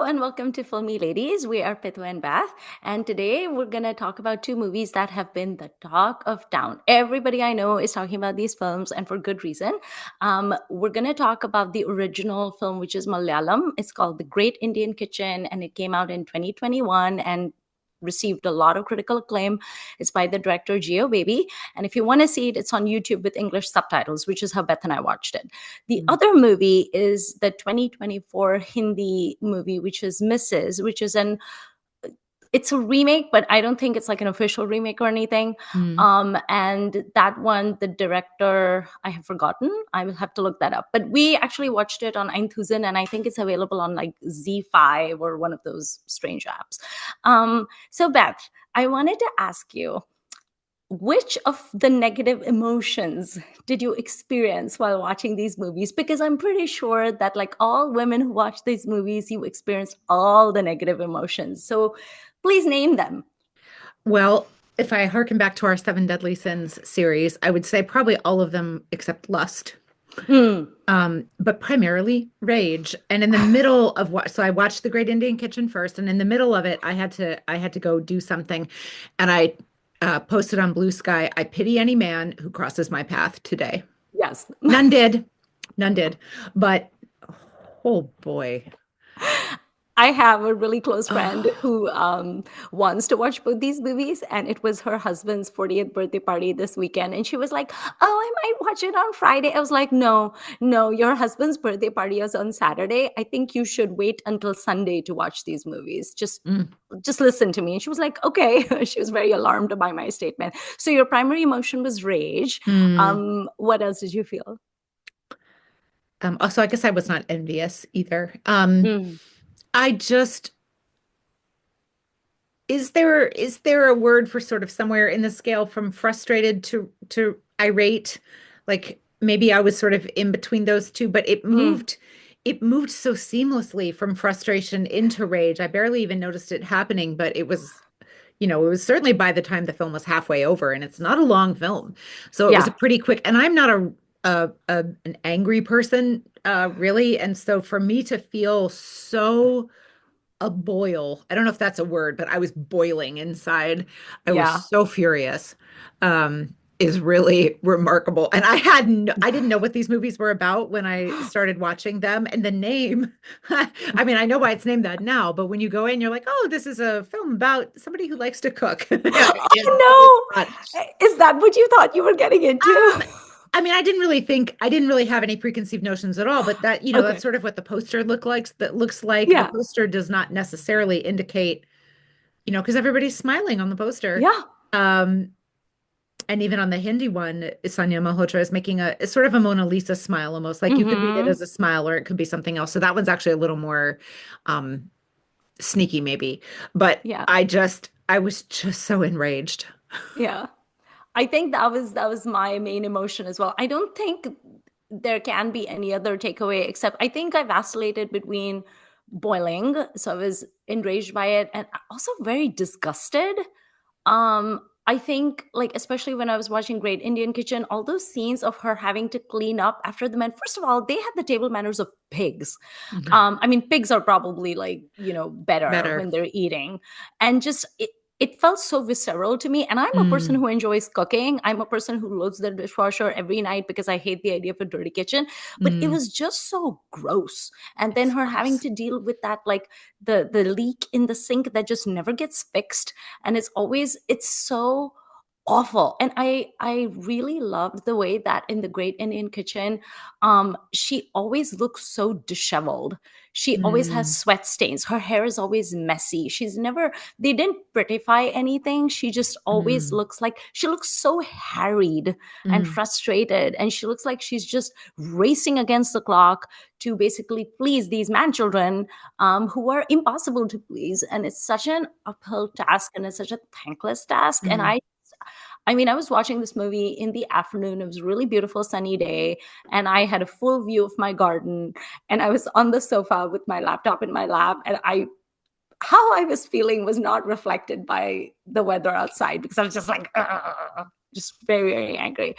and welcome to Filmi Ladies. We are Pithu and Beth, and today we're going to talk about two movies that have been the talk of town. Everybody I know is talking about these films, and for good reason. We're going to talk about the original film, which is Malayalam. It's called The Great Indian Kitchen, and it came out in 2021 and received a lot of critical acclaim. It's by the director Jeo Baby, and if you want to see it, it's on YouTube with English subtitles, which is how Beth and I watched it. The other movie is the 2024 Hindi movie, which is Mrs., which is it's a remake, but I don't think it's like an official remake or anything. Mm. And that one, the director, I have forgotten. I will have to look that up. But we actually watched it on Einthusen, and I think it's available on like Z5 or one of those strange apps. So Beth, I wanted to ask you, which of the negative emotions did you experience while watching these movies? Because I'm pretty sure that, like all women who watch these movies, you experience all the negative emotions. So please name them. Well, if I harken back to our Seven Deadly Sins series, I would say probably all of them except lust. Hmm. But primarily rage. And in the middle of what, so I watched The Great Indian Kitchen first, and in the middle of it, I had to go do something, and I posted on Bluesky, I pity any man who crosses my path today. Yes. None did, none did, but oh boy. I have a really close friend Oh, who wants to watch both these movies, and it was her husband's 40th birthday party this weekend. And she was like, "Oh, I might watch it on Friday." I was like, "No, no, your husband's birthday party is on Saturday. I think you should wait until Sunday to watch these movies. mm, Just listen to me." And she was like, "Okay." She was very alarmed by my statement. So your primary emotion was rage. mm. What else did you feel? Also, I guess I was not envious either. Mm. I just is there a word for sort of somewhere in the scale from frustrated to irate? Like maybe I was sort of in between those two, but Mm. it moved so seamlessly from frustration into rage. I barely even noticed it happening, but it was certainly by the time the film was halfway over, and it's not a long film. So it was a Yeah. pretty quick, and I'm not an angry person, really. And so for me to feel so a boil. I don't know if that's a word, but I was boiling inside. I was Yeah. so furious. Is really remarkable. And I didn't know what these movies were about when I started watching them. And the name, I mean, I know why it's named that now, but when you go in, you're like, oh, this is a film about somebody who likes to cook. It's totally Oh not. no! Is that what you thought you were getting into? Um, I mean, I didn't really have any preconceived notions at all, but that's Okay. sort of what the poster looks like. The Yeah. poster does not necessarily indicate, because everybody's smiling on the poster. Yeah. Um, and even on the Hindi one, Sanya Malhotra is making a sort of a Mona Lisa smile, almost like you could read it Hmm. as a smile or it could be something else. So that one's actually a little more um, sneaky, maybe. But Yeah. I was just so enraged. Yeah. I think that was my main emotion as well. I don't think there can be any other takeaway except I think I vacillated between boiling, so I was enraged by it, and also very disgusted. I think, like, especially when I was watching Great Indian Kitchen, all those scenes of her having to clean up after the men. First of all, they had the table manners of pigs. I mean, pigs are probably like, better Better. when they're eating. And just it felt so visceral to me. And I'm a person Mm, who enjoys cooking. I'm a person who loads the dishwasher every night because I hate the idea of a dirty kitchen. But it mm. was just so gross. And then It's her having gross. to deal with that, like the leak in the sink that just never gets fixed. And it's so awful. And I really loved the way that in the Great Indian Kitchen, she always looks so disheveled. She always has Mm, sweat stains. Her hair is always messy. She's never, they didn't prettify anything. She just always mm, looks like, she looks so harried and mm. frustrated. And she looks like she's just racing against the clock to basically please these man children, who are impossible to please. And it's such an uphill task, and it's such a thankless task. And Mm. I mean, I was watching this movie in the afternoon. It was a really beautiful sunny day, and I had a full view of my garden. And I was on the sofa with my laptop in my lap, and how I was feeling was not reflected by the weather outside because I was just like, "Ugh." just very, very angry.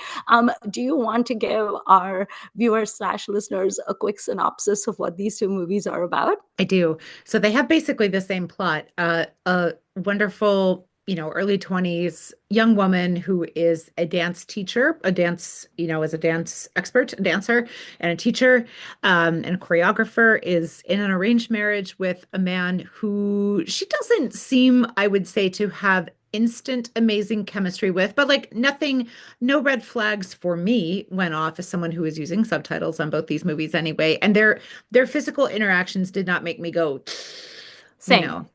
Do you want to give our viewers slash listeners a quick synopsis of what these two movies are about? I do. So they have basically the same plot. A wonderful, early 20s young woman who is a dance teacher, is a dance expert, a dancer, and a teacher, and a choreographer, is in an arranged marriage with a man who she doesn't seem, I would say, to have instant amazing chemistry with, but like nothing, no red flags for me went off as someone who was using subtitles on both these movies anyway. And their physical interactions did not make me go, you Same. know.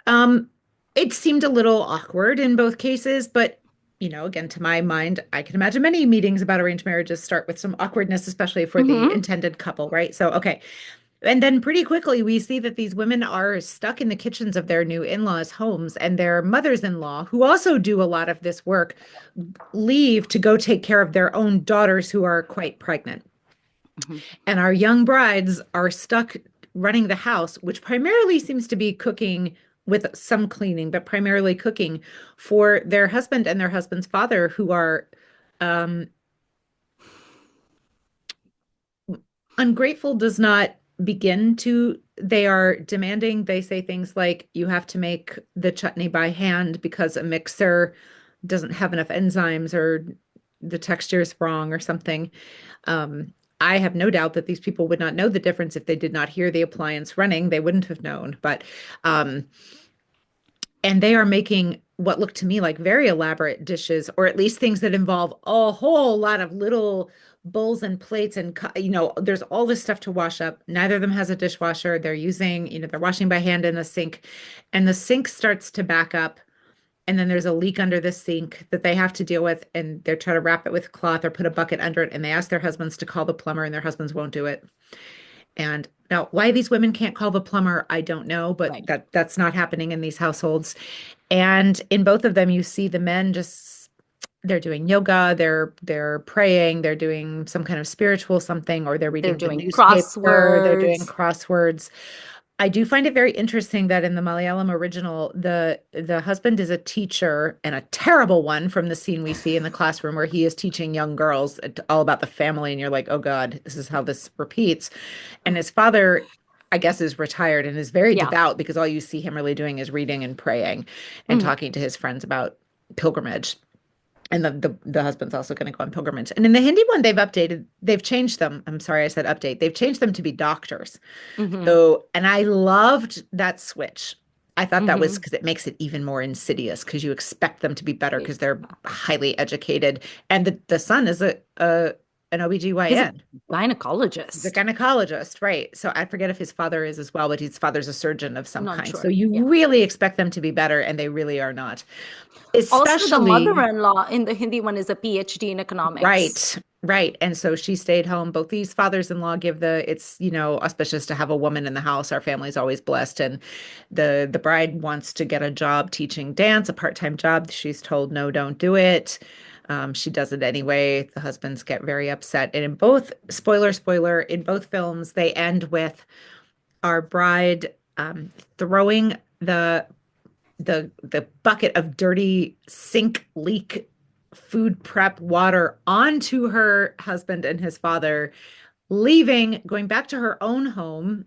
Um, it seemed a little awkward in both cases, but again, to my mind, I can imagine many meetings about arranged marriages start with some awkwardness, especially for the Mm-hmm. intended couple, right? So, okay. And then pretty quickly, we see that these women are stuck in the kitchens of their new in-laws' homes, and their mothers-in-law, who also do a lot of this work, leave to go take care of their own daughters who are quite pregnant. Mm-hmm. And our young brides are stuck running the house, which primarily seems to be cooking with some cleaning, but primarily cooking for their husband and their husband's father, who are um, ungrateful, does not begin to, they are demanding. They say things like, you have to make the chutney by hand because a mixer doesn't have enough enzymes, or the texture is wrong or something. Um, I have no doubt that these people would not know the difference if they did not hear the appliance running. They wouldn't have known. Um, and they are making what look to me like very elaborate dishes, or at least things that involve a whole lot of little bowls and plates. And, there's all this stuff to wash up. Neither of them has a dishwasher. They're using, they're washing by hand in a sink, and the sink starts to back up, and then there's a leak under the sink that they have to deal with, and they're trying to wrap it with cloth or put a bucket under it, and they ask their husbands to call the plumber, and their husbands won't do it. And now why these women can't call the plumber, I don't know, but Right. that's not happening in these households. And in both of them, you see the men just, they're doing yoga, they're praying, they're doing some kind of spiritual something, or they're They're reading the doing newspaper, they're doing crosswords. crosswords. I do find it very interesting that in the Malayalam original, the husband is a teacher, and a terrible one, from the scene we see in the classroom where he is teaching young girls all about the family, and you're like, oh God, this is how this repeats. And his father, I guess, is retired and is very Yeah. devout, because all you see him really doing is reading and praying and Mhm. talking to his friends about pilgrimage. And the husband's also going to go on pilgrimage. And in the Hindi one, they've changed them. I'm sorry, I said update. They've changed them to be doctors. Mhm. So, and I loved that switch. I thought that was Mhm. because it makes it even more insidious, because you expect them to be better Right. because they're highly educated. And the son is an He's a OBGYN. He's a gynecologist. gynecologist, right? So I forget if his father is as well, but his father's a surgeon of I'm some not kind. So sure. you Yeah. really expect them to be better, and they really are not. Also, the Especially, mother-in-law in the Hindi one is a PhD in economics. right, right. And so she stayed home. Both these fathers-in-law give it's, auspicious to have a woman in the house. Our family's always blessed. And the bride wants to get a job teaching dance, a part-time job. She's told, no, don't do it. She does it anyway. The husbands get very upset. And in both, spoiler, in both films, they end with our bride throwing the bucket of dirty sink leak food prep water onto her husband and his father, leaving, going back to her own home,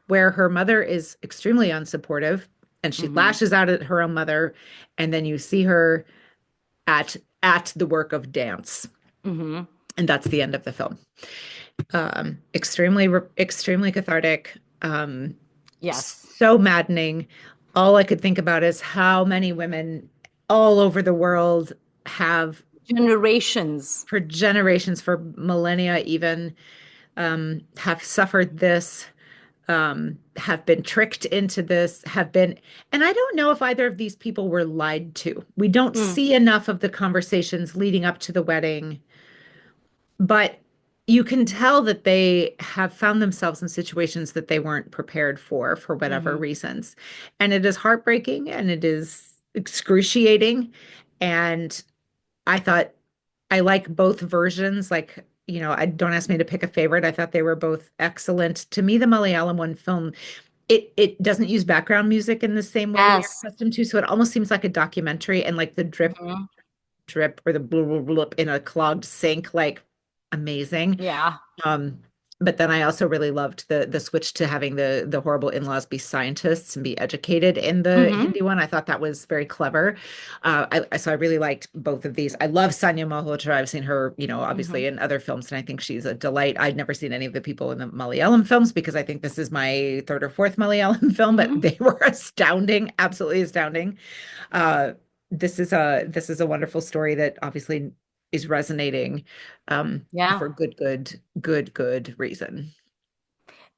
where her mother is extremely unsupportive, and she Hmm. lashes out at her own mother. And then you see her at the work of dance, Hmm. and that's the end of the film. Extremely cathartic. Yes. So maddening. All I could think about is how many women all over the world have, Generations. for generations, for millennia even, have suffered this, have been tricked into this, and I don't know if either of these people were lied to. We don't Mm. see enough of the conversations leading up to the wedding, but you can tell that they have found themselves in situations that they weren't prepared for whatever Hmm. reasons. And it is heartbreaking, and it is excruciating. And I thought, I like both versions. Like, I don't ask me to pick a favorite. I thought they were both excellent. To me, the Malayalam one film, it doesn't use background music in the same way we are Yes. accustomed to. So it almost seems like a documentary, and like the drip Hmm. drip or the blub, blub in a clogged sink, like amazing. Yeah. Um, but then I also really loved the switch to having the horrible in-laws be scientists and be educated in the Hmm. Hindi one. I thought that was very clever. So I really liked both of these. I love Sanya Malhotra. I've seen her, Hmm. obviously in other films, and I think she's a delight. I'd never seen any of the people in the Malayalam films because I think this is my third or fourth Malayalam film, but Hmm. they were astounding, absolutely astounding. Uh, this is a wonderful story that obviously is resonating Yeah. for good reason.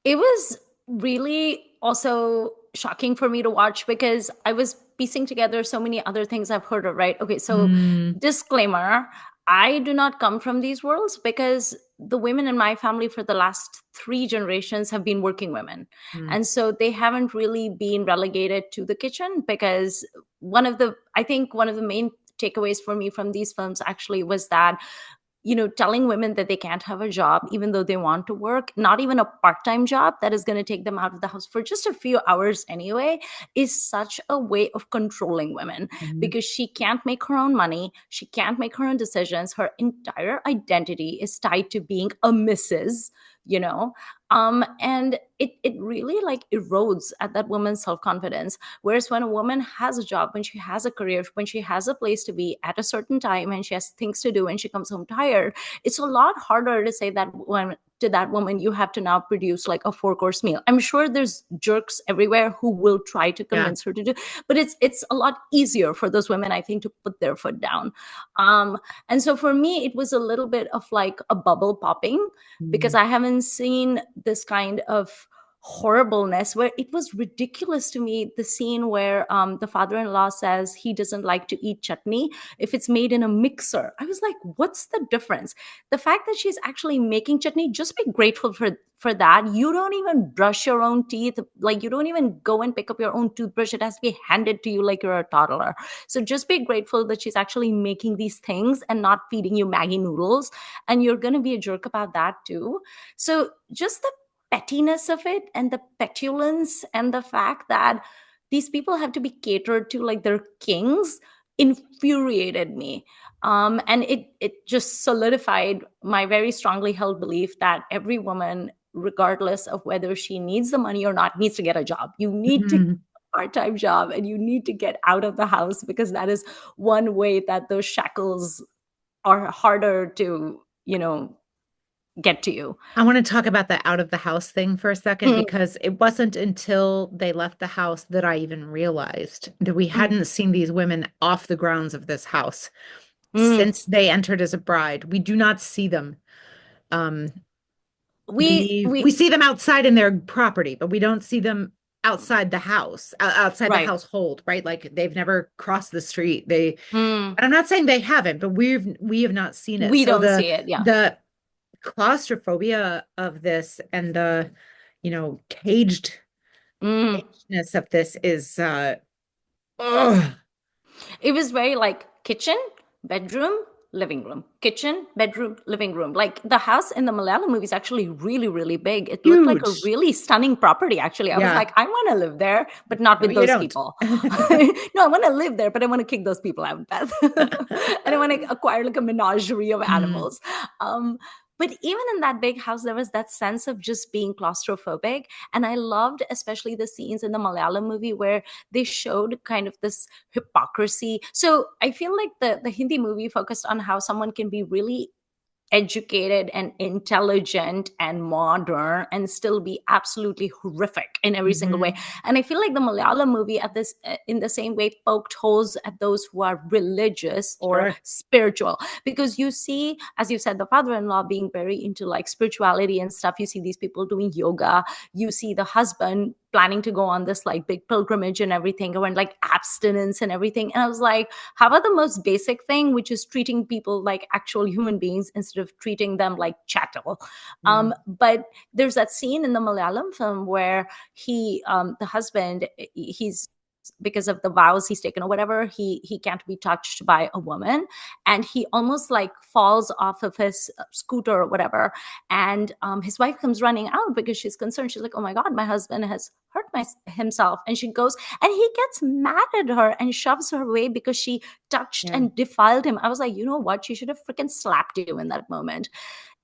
It was really also shocking for me to watch because I was piecing together so many other things I've heard of, right? Okay, so Mm, disclaimer, I do not come from these worlds because the women in my family for the last three generations have been working women. mm, And so they haven't really been relegated to the kitchen because I think one of the main takeaways for me from these films actually was that telling women that they can't have a job even though they want to work, not even a part-time job that is going to take them out of the house for just a few hours anyway, is such a way of controlling women mhm, because she can't make her own money, she can't make her own decisions, her entire identity is tied to being a Mrs. you know and it really like erodes at that woman's self-confidence. Whereas when a woman has a job, when she has a career, when she has a place to be at a certain time and she has things to do and she comes home tired, it's a lot harder to say that when to that woman you have to now produce like a four-course meal. I'm sure there's jerks everywhere who will try to yeah. convince her to do, but it's a lot easier for those women, I think, to put their foot down. um and so for me it was a little bit of like a bubble popping because Mm, I haven't seen this kind of horribleness where it was ridiculous to me, the scene where the father-in-law says he doesn't like to eat chutney if it's made in a mixer. I was like, what's the difference? The fact that she's actually making chutney, just be grateful for that. You don't even brush your own teeth, like you don't even go and pick up your own toothbrush. It has to be handed to you like you're a toddler. So just be grateful that she's actually making these things and not feeding you Maggie noodles, and you're going to be a jerk about that too. So just the pettiness of it and the petulance and the fact that these people have to be catered to like they're kings infuriated me. And it just solidified my very strongly held belief that every woman, regardless of whether she needs the money or not, needs to get a job. You need to get mhm. a part-time job and you need to get out of the house because that is one way that those shackles are harder to get to you. I want to talk about the out of the house thing for a second Mm, because it wasn't until they left the house that I even realized that we mm, hadn't seen these women off the grounds of this house mm. since they entered as a bride. We do not see them. Um, we We see them outside in their property, but we don't see them outside the house, outside the right. household, right? Like they've never crossed the street. Mm. And I'm not saying they haven't, but we have not seen it. We So don't the see it. Yeah. the claustrophobia of this and the, Mm. cagedness of this is oh, It was very like kitchen, bedroom, living room, kitchen, bedroom, living room. Like the house in the Malayalam movie is actually really, really big. It looked like a huge. really stunning property, actually. I was Yeah. like, I want to live there, but not No, with you those don't. people. No, I want to live there, but I want to kick those people out, Beth. And I want to acquire like a menagerie of Mm, animals. Um, but even in that big house, there was that sense of just being claustrophobic. And I loved especially the scenes in the Malayalam movie where they showed kind of this hypocrisy. So I feel like the Hindi movie focused on how someone can be really educated and intelligent and modern and still be absolutely horrific in every single way. mhm. And I feel like the Malayalam movie at this in the same way poked holes at those who are religious or Sure. spiritual, because you see, as you said, the father-in-law being very into like spirituality and stuff. You see these people doing yoga, you see the husband planning to go on this like big pilgrimage and everything, and like abstinence and everything. And I was like, how about the most basic thing, which is treating people like actual human beings instead of treating them like chattel? Mm, But there's that scene in the Malayalam film where the husband, he's because of the vows he's taken or whatever, he can't be touched by a woman, and he almost like falls off of his scooter or whatever. And his wife comes running out because she's concerned. She's like, oh my god, my husband has hurt himself. And she goes, and he gets mad at her and shoves her away because she touched Yeah. and defiled him. I was like, you know what, she should have freaking slapped you in that moment.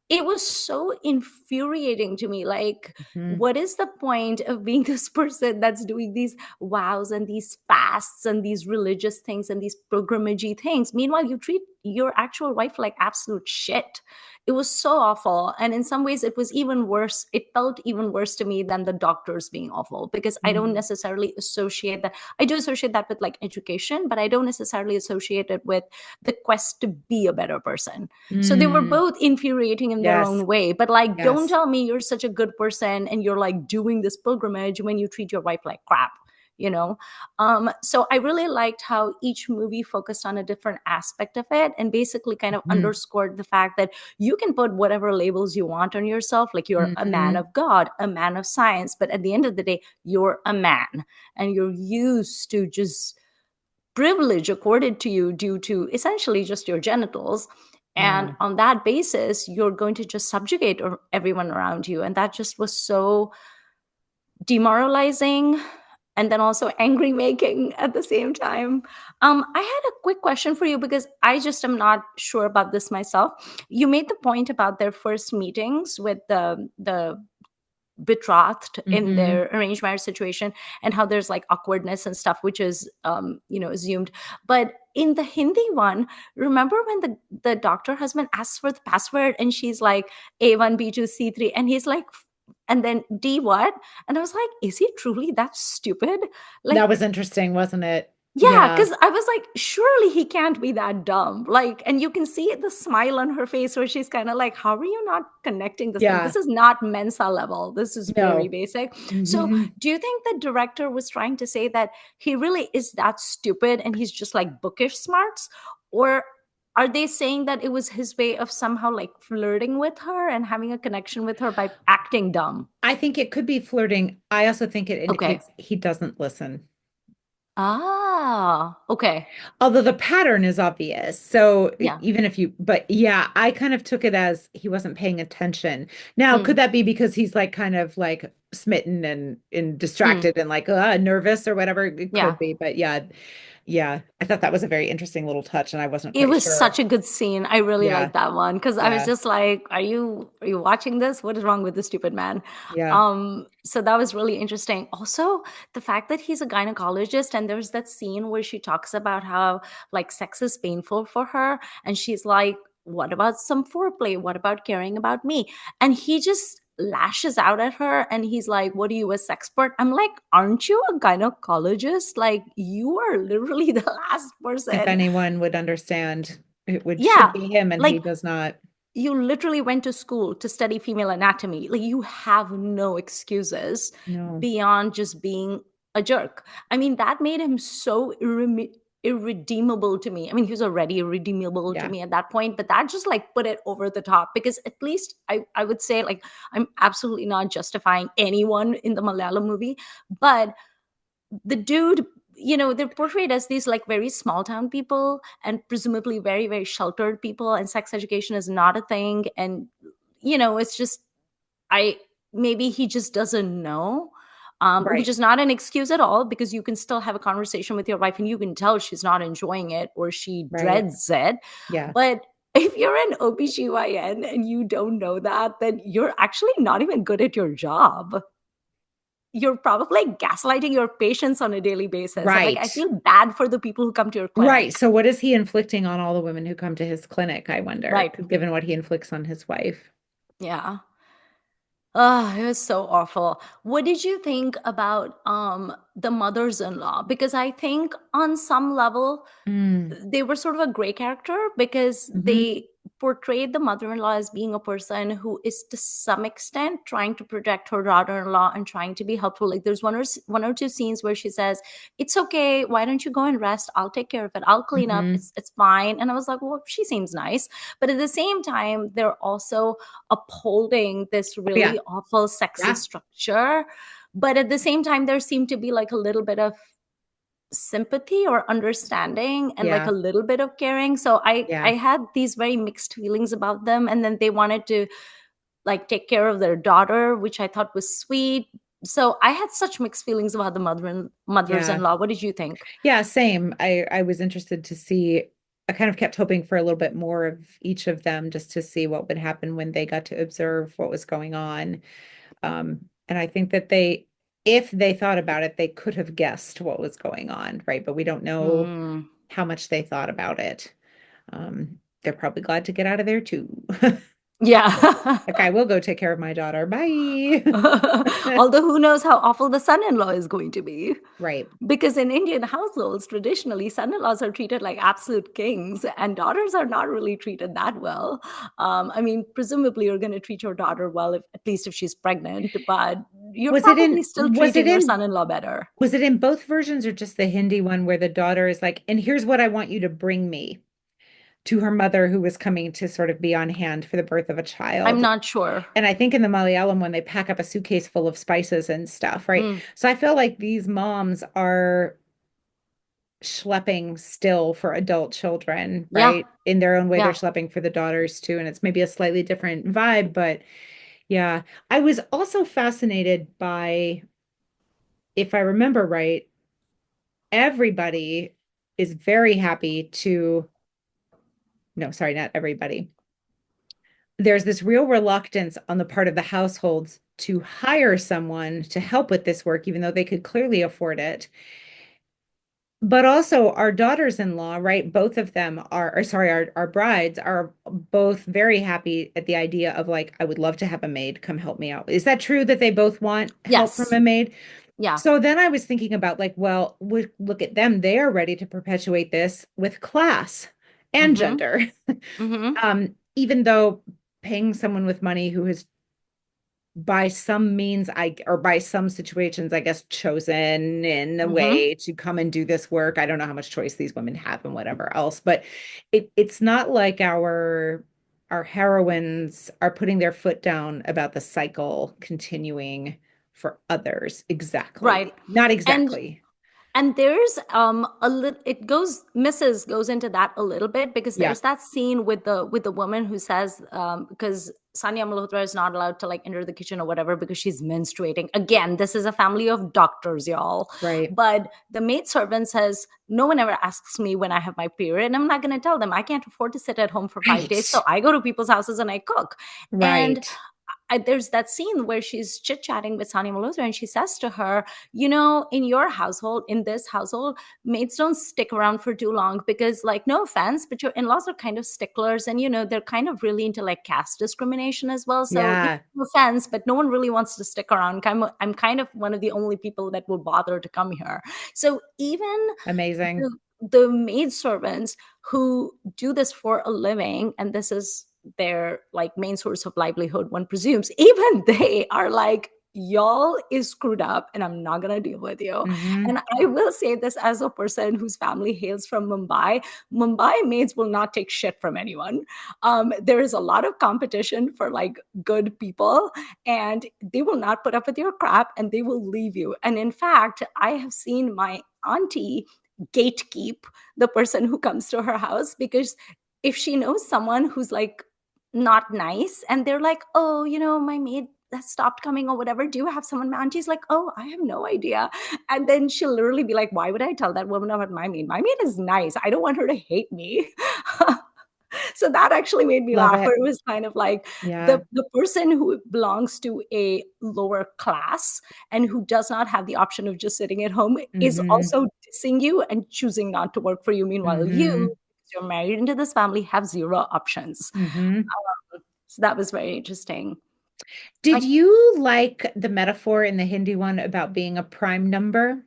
It was so infuriating to me. Like, Mhm. what is the point of being this person that's doing these vows and these fasts and these religious things and these pilgrimagey things? Meanwhile, you treat your actual wife like absolute shit. It was so awful. And in some ways, it was even worse. It felt even worse to me than the doctors being awful, because I don't Mhm. necessarily associate that. I do associate that with like education, but I don't necessarily associate it with the quest to be a better person. So they were Mm. both infuriating in their Yes. own way. But like, don't Yes. tell me you're such a good person and you're like doing this pilgrimage when you treat your wife like crap, you know? So I really liked how each movie focused on a different aspect of it and basically kind of Mhm. underscored the fact that you can put whatever labels you want on yourself, like you're a man Mhm. of God, a man of science, but at the end of the day, you're a man and you're used to just privilege accorded to you due to essentially just your genitals. And Yeah. on that basis, you're going to just subjugate everyone around you. And that just was so demoralizing and then also angry making at the same time. I had a quick question for you because I just am not sure about this myself. You made the point about their first meetings with the betrothed in Mhm. their arranged marriage situation, and how there's like awkwardness and stuff, which is assumed. But in the Hindi one, remember when the doctor husband asks for the password and she's like A1 B2 C3, and he's like, and then D what? And I was like, is he truly that stupid? Like, That was interesting, wasn't it? yeah, Yeah. because I was like, surely he can't be that dumb. Like, and you can see the smile on her face where she's kind of like, how are you not connecting this? Like, Yeah. this is not Mensa level. This is very No. basic. So, Mhm. do you think the director was trying to say that he really is that stupid and he's just like bookish smarts? Or are they saying that it was his way of somehow like flirting with her and having a connection with her by acting dumb? I think it could be flirting. I also think it Okay. indicates he doesn't listen. Ah, okay. Although the pattern is obvious. So Yeah. even if you, but yeah, I kind of took it as he wasn't paying attention. Now, could Mm, that be because he's like kind of like smitten and mm, distracted and like nervous or whatever? It yeah. could be. But yeah, yeah, I thought that was a very interesting little touch, and I wasn't It quite was sure. such a good scene. I really Yeah, liked that one because I was yeah, just like, are you watching this? What is wrong with this stupid man?" yeah. So that was really interesting. Also, the fact that he's a gynecologist, and there's that scene where she talks about how like sex is painful for her, and she's like, what about some foreplay? What about caring about me? And he just lashes out at her and he's like, what are you, a sexpert? I'm like, aren't you a gynecologist? Like, you are literally the last If person. anyone would understand, it would should Yeah, be him, and he like, does not. you literally went to school to study female anatomy. Like, you have no excuses No. beyond just being a jerk. I mean, that made him so irredeemable to me. I mean, he was already irredeemable to Yeah. me at that point, but that just like put it over the top, because at least I would say, like, I'm absolutely not justifying anyone in the Malayalam movie, but the dude, they're portrayed as these like very small town people and presumably very, very sheltered people, and sex education is not a thing. And it's just, I maybe he just doesn't know, which Right. is not an excuse at all, because you can still have a conversation with your wife and you can tell she's not enjoying it or she Right. dreads it. Yeah. But if you're an OBGYN and you don't know that, then you're actually not even good at your job. You're probably gaslighting your patients on a daily basis. And like, I Right. feel bad for the people who come to your Right. clinic. So what is he inflicting on all the women who come to his clinic, I wonder, Right. given what he inflicts on his wife? Yeah. Oh, it was so awful. What did you think about the mothers-in-law? Because I think on some level Mm. they were sort of a gray character, because Hmm. they portrayed the mother-in-law as being a person who is to some extent trying to protect her daughter-in-law and trying to be helpful. Like, there's one or two scenes where she says, it's okay, why don't you go and rest, I'll take care of it, I'll clean up, Hmm. it's fine. And I was like, well, she seems nice. But at the same time, they're also upholding this Oh, yeah. really awful sexist Yeah. structure. But at the same time, there seemed to be like a little bit of sympathy or understanding and like a Yeah. little bit of caring. So I Yeah. had these very mixed feelings about them, and then they wanted to like take care of their daughter, which I thought was sweet. So I had such mixed feelings about the Yeah. mothers-in-law. What did you think? Yeah, same. I was interested to see. I kind of kept hoping for a little bit more of each of them just to see what would happen when they got to observe what was going on. And I think that if they thought about it, they could have guessed what was going on, right? But we don't know Hmm. how much they thought about it. They're probably glad to get out of there too. Yeah. Like, I will go take care of my daughter. Bye. Although who knows how awful the son-in-law is going to be. Right. Because in Indian households, traditionally, son-in-laws are treated like absolute kings, and daughters are not really treated that well. I mean, presumably, you're going to treat your daughter well, if, at least if she's pregnant, but you're Was it probably in still was it treating your in son-in-law better. was it in both versions or just the Hindi one where the daughter is like, and here's what I want you to bring me to her mother who was coming to sort of be on hand for the birth of a I'm child? not sure. And I think in the Malayalam one, they pack up a suitcase full of spices and stuff, right? Mm, So I feel like these moms are schlepping still for adult children, yeah, right? In their own way, they're yeah. schlepping for the daughters too. And it's maybe a slightly different vibe, but yeah. I was also fascinated by, if I remember right, everybody is very happy to, no, sorry, not everybody. There's this real reluctance on the part of the households to hire someone to help with this work, even though they could clearly afford it. But also our daughters-in-law, right? Both of them are, or sorry, our brides are both very happy at the idea of like, I would love to have a maid come help me out. Is that true that they both want help from Yes. a maid? Yeah. So then I was thinking about like, well, look at them. They are ready to perpetuate this with class and Mm-hmm. gender. Mm-hmm. Even though paying someone with money who has by some means or by some situations I guess chosen in a Mm-hmm. way to come and do this work. I don't know how much choice these women have and whatever else, but it's not like our heroines are putting their foot down about the cycle continuing for others. Right. Exactly, not And exactly. And there's a little it goes Mrs. goes into that a little bit, because Yeah. there's that scene with the woman who says, because Sanya Malhotra is not allowed to like enter the kitchen or whatever because she's menstruating. Again, this is a family of doctors, y'all. Right. But the maid servant says, no one ever asks me when I have my period, and I'm not going to tell them. I can't afford to sit at home for 5 days, so Right. I go to people's houses and I cook. And Right. there's that scene where she's chit chatting with Sanya Malhotra, and she says to her, you know, in your household, in this household, maids don't stick around for too long because, like, no offense, but your in-laws are kind of sticklers, and you know, they're kind of really into like caste discrimination as well. So, Yeah. no offense, but no one really wants to stick around. I'm kind of one of the only people that will bother to come here. So even Amazing. the maid servants who do this for a living, and this is their like main source of livelihood, one presumes, even they are like, y'all is screwed up and I'm not going to deal with you. Hmm. And I will say this as a person whose family hails from Mumbai maids will not take shit from anyone. There is a lot of competition for like good people, and they will not put up with your crap and they will leave you. And in fact, I have seen my auntie gatekeep the person who comes to her house, because if she knows someone who's like not nice and they're like, oh, you know, my maid has stopped coming or whatever, do you have someone? My auntie's like, oh, I have no idea. And then she'll literally be like, why would I tell that woman about my maid? My maid is nice, I don't want her to hate me. So that actually made me Love laugh, where it. it was kind of like Yeah. the person who belongs to a lower class and who does not have the option of just sitting at home is Hmm. also dissing you and choosing not to work for you. Meanwhile, you, Hmm. because you're married into this family, have zero options. Hmm. So that was very interesting. Did I you like the metaphor in the Hindi one about being a prime number?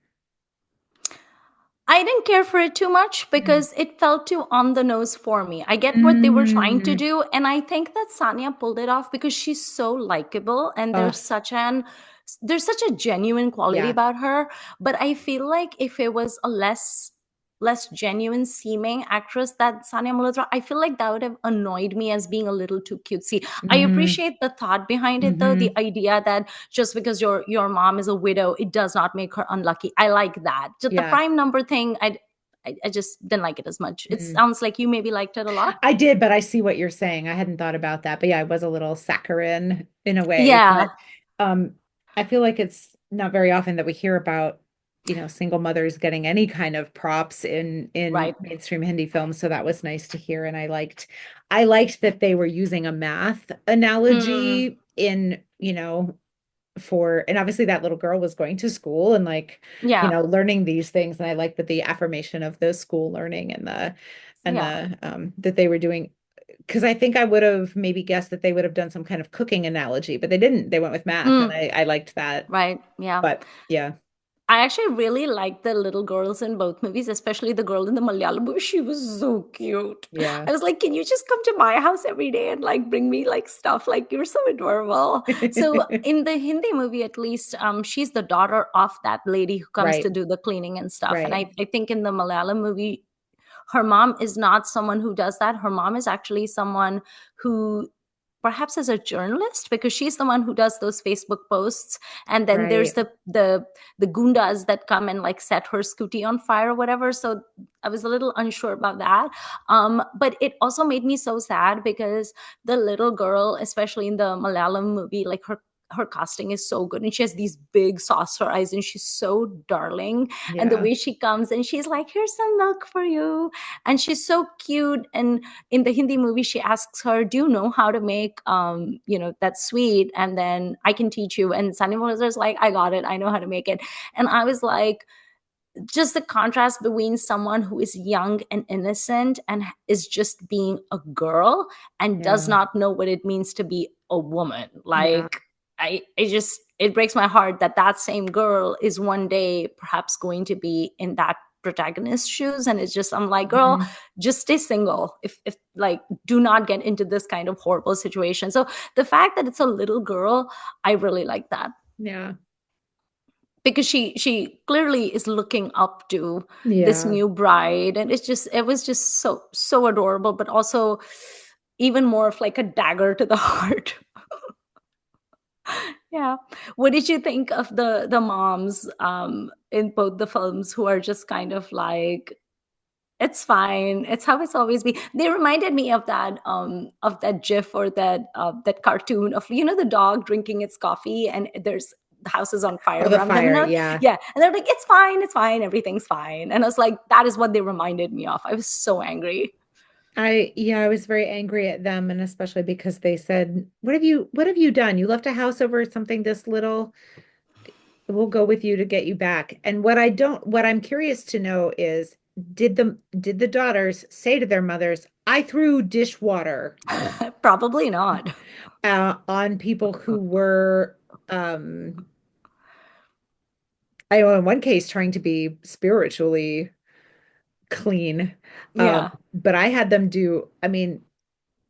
I didn't care for it too much Mm. because it felt too on the nose for me. I get what they were trying to Mm. do, and I think that Sanya pulled it off because she's so likable and Oh, there's such a genuine quality yeah. about her. But I feel like if it was a less less genuine seeming actress that Sanya Malhotra, I feel like that would have annoyed me as being a little too cutesy. I Mm-hmm. appreciate the thought behind it though, the Mm-hmm. idea that just because your mom is a widow, it does not make her unlucky. I like that. Just the Yeah. prime number thing, I just didn't like it as much. It Mm. sounds like you maybe liked it a lot. I did, but I see what you're saying. I hadn't thought about that. But yeah, I was a little saccharine in a way. Yeah, But um, I feel like it's not very often that we hear about, single mothers getting any kind of props in right. mainstream Hindi films. So that was nice to hear. And I liked that they were using a math Mm, analogy in, and obviously that little girl was going to school and like, yeah, learning these things. And I like that the affirmation of the school learning and yeah. the that they were doing, because I think I would have maybe guessed that they would have done some kind of cooking analogy, but they didn't. They went with math, and Mm, I liked that. right. Yeah. But yeah, I actually really liked the little girls in both movies, especially the girl in the Malayalam movie. She was so cute. yeah. I was like, can you just come to my house every day and like bring me like stuff? Like you're so adorable. So in the Hindi movie, at least, she's the daughter of that lady who comes to Right, do the cleaning and stuff. And right, I think in the Malayalam movie, her mom is not someone who does that. Her mom is actually someone who perhaps is a journalist, because she's the one who does those Facebook posts, and then there's right. the gundas that come and like set her scooty on fire or whatever. So I was a little unsure about that. But it also made me so sad because the little girl, especially in the Malayalam movie, like her casting is so good, and she has these big saucer eyes, and she's so darling. And the Yeah, way she comes and she's like, here's some milk for you, and she's so cute. And in the Hindi movie, she asks her, do you know how to make that sweet? And then I can teach you. And Sunny is like, I got it, I know how to make it. And I was like, just the contrast between someone who is young and innocent and is just being a girl and does yeah, not know what it means to be a woman. yeah. Like, I just, it breaks my heart that that same girl is one day perhaps going to be in that protagonist's shoes. And it's just, I'm like, girl, Mhm. just stay single. If like, do not get into this kind of horrible situation. So the fact that it's a little girl, I really like that, Yeah, because she clearly is looking up to this yeah. new bride, and it was just so adorable, but also even more of like a dagger to the heart. Yeah. What did you think of the moms in both the films, who are just kind of like, it's fine, it's how it's always been? They reminded me of that gif, or that cartoon of, the dog drinking its coffee and there's the house is on Oh, fire the around them, fire. Yeah. yeah, and they're like, it's fine, everything's fine. And I was like, that is what they reminded me of. I was so angry. I was very angry at them, and especially because they said, what have you done? You left a house over something this little. We'll go with you to get you back. And what I'm curious to know is, did the daughters say to their mothers, I threw dishwater Probably not. on people who were, um, I know in one case trying to be spiritually clean. Yeah. But I had them do, I mean,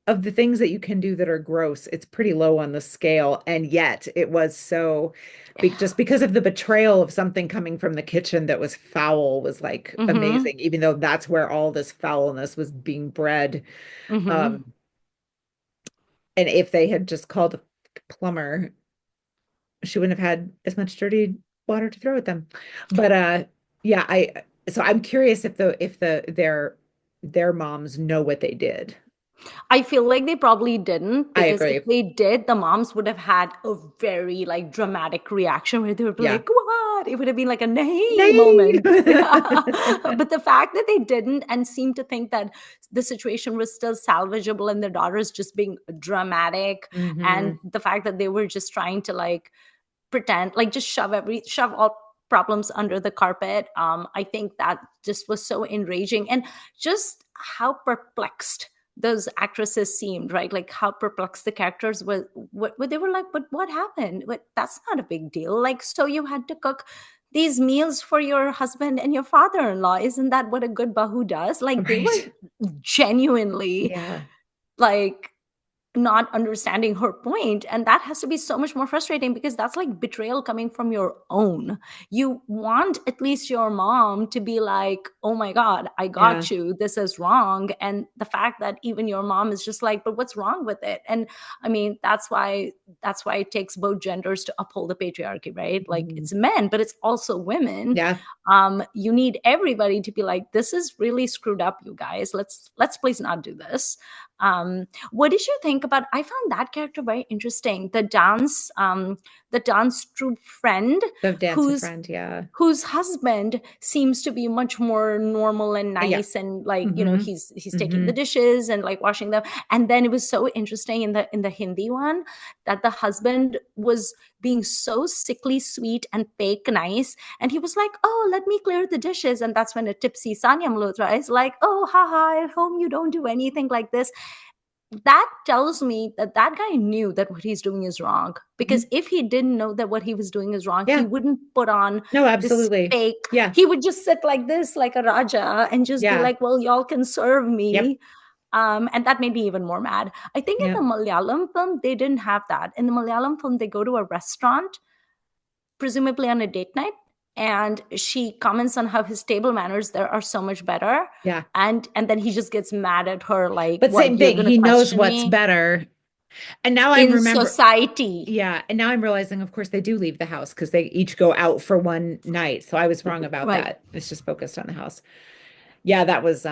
of the things that you can do that are gross, it's pretty low on the scale. And yet it was so big, just because of the betrayal of something coming from the kitchen that was foul was like Mm-hmm. amazing, even though that's where all this foulness was being bred. Mm-hmm. Um, and if they had just called a plumber, she wouldn't have had as much dirty water to throw at them. But yeah, so I'm curious if their moms know what they did. I feel like they probably didn't, I because if agree. they did, the moms would have had a very like dramatic reaction where they would be Yeah. like, "What?" It would have been like a "Nahi" Nay. moment. Yeah. But the fact that they didn't and seemed to think that the situation was still salvageable and their daughter's just being dramatic, and Hmm. the fact that they were just trying to like pretend, like just shove all problems under the carpet, I think that just was so enraging. And just how perplexed those actresses seemed, right? Like how perplexed the characters were. What they were like, but what happened? But that's not a big deal. Like, so you had to cook these meals for your husband and your father-in-law. Isn't that what a good bahu does? Like, they were Right. genuinely Yeah. like, not understanding her point. And that has to be so much more frustrating, because that's like betrayal coming from your own. You want at least your mom to be like, oh my god, I Yeah. got you, this is wrong. And the fact that even your mom is just like, but what's wrong with it? And I mean, that's why it takes both genders to uphold the patriarchy, right? Like, Mhm. it's men, but it's also women. Yeah. You need everybody to be like, this is really screwed up, you guys, let's please not do this. What did you think about, I found that character very interesting, the dance troupe friend, The dancing who's friend. Yeah. whose husband seems to be much more normal and Yeah. nice, and like, Hmm. he's taking the Hmm. dishes and like washing them. And then it was so interesting in the Hindi one, that the husband was being so sickly sweet and fake nice, and he was like, oh, let me clear the dishes. And that's when a tipsy Sanya Malhotra is like, oh, haha, at home you don't do anything like this. That tells me that that guy knew that what he's doing is wrong, because Hmm. if he didn't know that what he was doing is wrong, he Yeah. wouldn't put on No, this absolutely. fake. Yeah. He would just sit like this, like a raja, and just be Yeah. like, well, y'all can serve Yep. me. And that made me even more mad. I think in Yep. the Malayalam film they didn't have that. In the Malayalam film, they go to a restaurant, presumably on a date night, and she comments on how his table manners there are so much better. Yeah. And then he just gets mad at her, like, But same what, you're thing. gonna He knows question what's me better. And now I in remember, society? yeah. And now I'm realizing, of course, they do leave the house because they each go out for one night. So I was wrong about Right. that. It's just focused on the house. Yeah, that was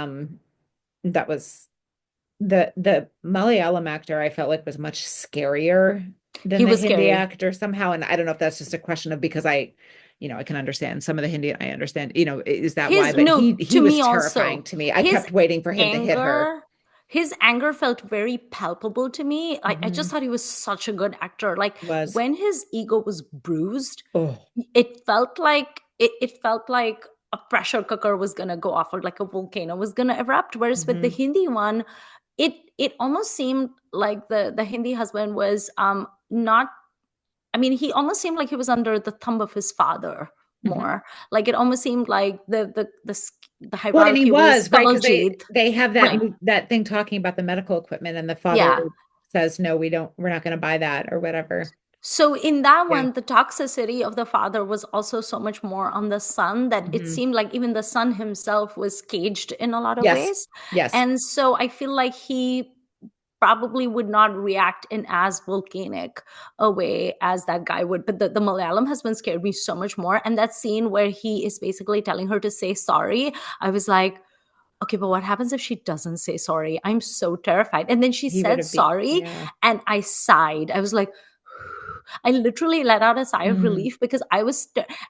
the Malayalam actor I felt like was much scarier than He the was Hindi scary. actor somehow. And I don't know if that's just a question of because I can understand some of the Hindi, I understand, is that why? His But no, he to was me terrifying also, to me. I his kept waiting for him to hit her. anger, his anger felt very palpable to me. I just Hmm. thought he was such a good actor. Like, Was. when his ego was bruised, Oh. it felt like a pressure cooker was gonna go off, or like a volcano was gonna erupt. Whereas with the Hmm. Hindi one, it almost seemed like the Hindi husband was not, I mean, he almost seemed like he was under the thumb of his father Hmm. more. Like, it almost seemed like the Well, and he hierarchy was was right because they Kavaljit. they have Right. that thing talking about the medical equipment, and the father Yeah. says, "No, we're not going to buy that or whatever." So in that Yeah. one, the toxicity of the father was also so much more on the son, that it Hmm. seemed like even the son himself was caged in a lot of Yes. ways. Yes. And so I feel like he probably would not react in as volcanic a way as that guy would. But the Malayalam husband scared me so much more. And that scene where he is basically telling her to say sorry, I was like, okay, but what happens if she doesn't say sorry? I'm so terrified. And then she He would said have been. sorry, Yeah. and I sighed. I was like, I literally let out a sigh of Mm, relief, because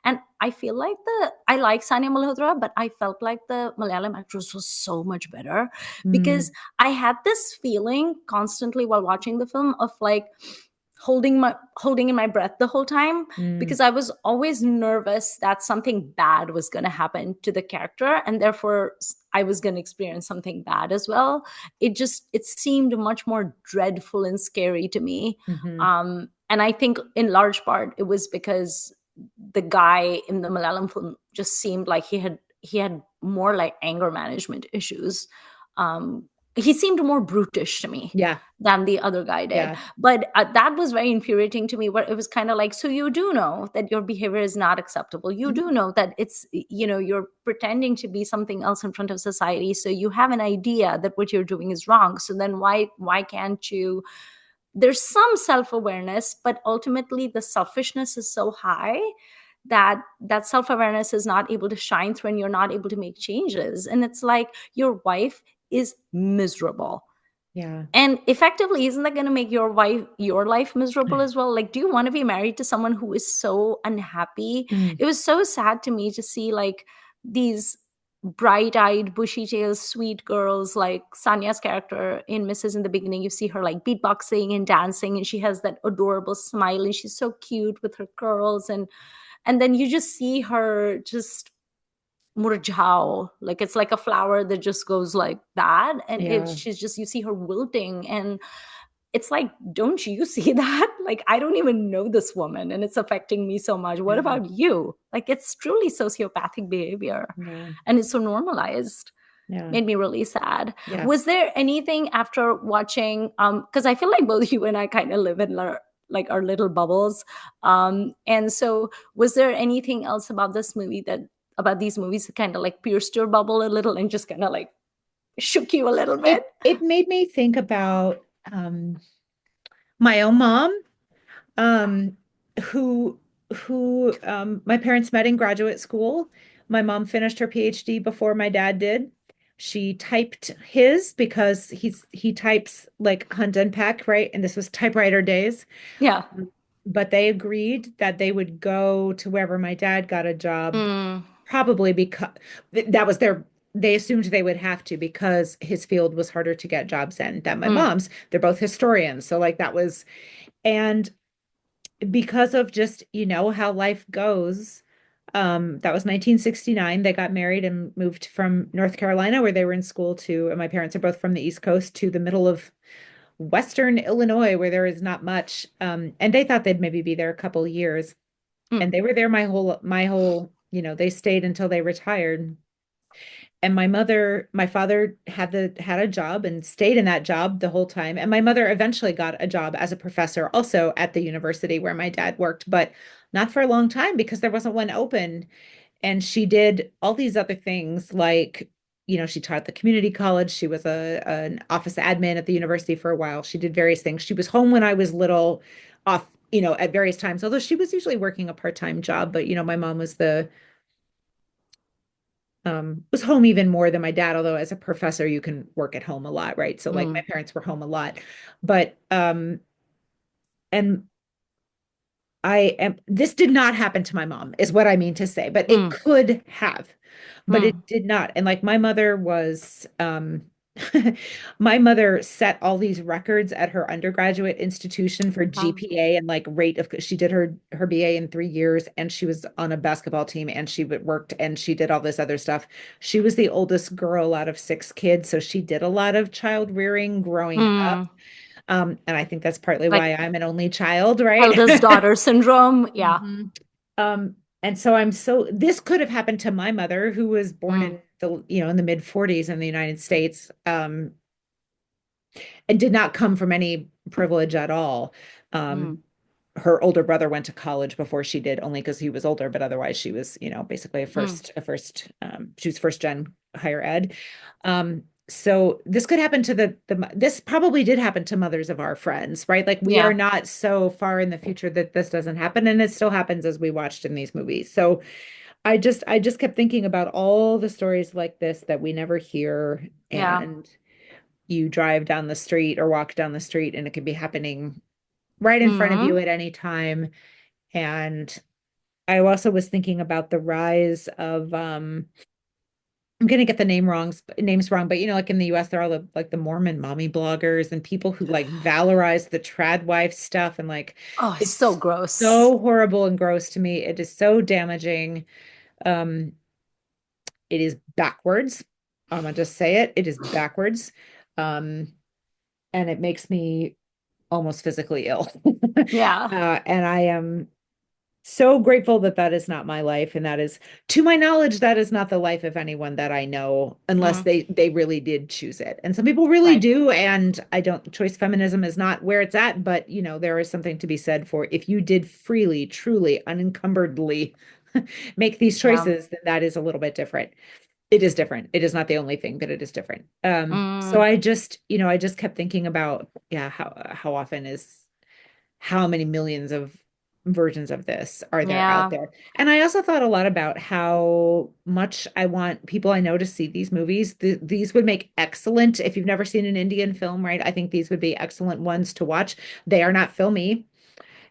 and I feel like I like Sanya Malhotra, but I felt like the Malayalam actress was so much better, because mm, I had this feeling constantly while watching the film of like holding in my breath the whole time, mm, because I was always nervous that something bad was going to happen to the character, and therefore I was going to experience something bad as well. It seemed much more dreadful and scary to me. mhm. And I think in large part it was because the guy in the Malayalam film just seemed like he had more like anger management issues. Um, he seemed more brutish to me Yeah. than the other guy did. Yeah. But that was very infuriating to me, where it was kind of like, so you do know that your behavior is not acceptable. You do Mhm. know that you're pretending to be something else in front of society. So you have an idea that what you're doing is wrong. So then why can't you? There's some self-awareness, but ultimately the selfishness is so high that that self-awareness is not able to shine through, and you're not able to make changes. And it's like, your wife is miserable, Yeah. and effectively, isn't that going to make your life miserable as well? Like, do you want to be married to someone who is so unhappy? Mm, It was so sad to me to see like these bright-eyed, bushy-tailed, sweet girls, like Sanya's character in Mrs. In the beginning. You see her like beatboxing and dancing, and she has that adorable smile, and she's so cute with her curls, and then you just see her just murjhao, like it's like a flower that just goes like that, and yeah. she's just, you see her wilting, and it's like, don't you see that? Like, I don't even know this woman, and it's affecting me so much. What Yeah. about you? Like, it's truly sociopathic behavior, Yeah. and it's so normalized. Yeah. made me really sad. Yeah. Was there anything after watching, because I feel like both you and I kind of live in like our little bubbles, and so was there anything else about this movie that about these movies that kind of like pierced your bubble a little and just kind of like shook you a little bit? It made me think about my own mom, um, who my parents met in graduate school. My mom finished her PhD before my dad did. She typed his because he types like Hunt and Peck, right? And this was typewriter days. Yeah. But they agreed that they would go to wherever my dad got a job, Mm, probably because that was they assumed they would have to because his field was harder to get jobs in than my mm, mom's. They're both historians. So like that was, and because of just, how life goes, that was 1969. They got married and moved from North Carolina, where they were in school, to, and my parents are both from the East Coast, to the middle of Western Illinois, where there is not much. And they thought they'd maybe be there a couple years. mm. And they were there my whole, they stayed until they retired. And my father had a job and stayed in that job the whole time. And my mother eventually got a job as a professor also at the university where my dad worked, but not for a long time because there wasn't one open. And she did all these other things like, she taught at the community college. She was an office admin at the university for a while. She did various things. She was home when I was little, off, at various times, although she was usually working a part-time job. But, my mom was home even more than my dad, although as a professor you can work at home a lot, right? So like my Mm, parents were home a lot. But and this did not happen to my mom, is what I mean to say, but it mm, could have, but it mm. did not. And like my mother was, my mother set all these records at her undergraduate institution for Wow. GPA and like rate of, she did her BA in 3 years, and she was on a basketball team, and she worked, and she did all this other stuff. She was the oldest girl out of 6 kids, so she did a lot of child rearing growing up. Mm. And I think that's partly Like why I'm an only child, right? eldest daughter syndrome. Yeah. Mhm. And so this could have happened to my mother, who was born Mm, in the mid 40s in the United States, and did not come from any privilege at all. Um, mm, her older brother went to college before she did, only because he was older, but otherwise she was, basically mm. she was first gen higher ed. So this could happen to this probably did happen to mothers of our friends, right? Like we are Yeah. not so far in the future that this doesn't happen, and it still happens as we watched in these movies. So I just kept thinking about all the stories like this that we never hear, Yeah. and you drive down the street or walk down the street and it could be happening right in front of you Mm. at any time. And I also was thinking about the rise of I'm gonna get the names wrong, but like in the US, there are the Mormon mommy bloggers and people who like valorize the trad wife stuff, and like Oh, it's so it's gross. so horrible and gross to me. It is so damaging. Um, it is backwards. I'm gonna just say it. It is backwards. Um, and it makes me almost physically ill. Yeah. And I am so grateful that that is not my life, and that is, to my knowledge, that is not the life of anyone that I know, unless Mm. they really did choose it. And some people really Right. do, and I don't, choice feminism is not where it's at, but there is something to be said for, if you did freely, truly, unencumberdly make these Yeah. choices, then that is a little bit different. It is different. It is not the only thing, but it is different. So Mm. I just kept thinking about, yeah, how often is how many millions of versions of this are there out Yeah. there? And I also thought a lot about how much I want people I know to see these movies. These would make excellent, if you've never seen an Indian film, right? I think these would be excellent ones to watch. They are not filmy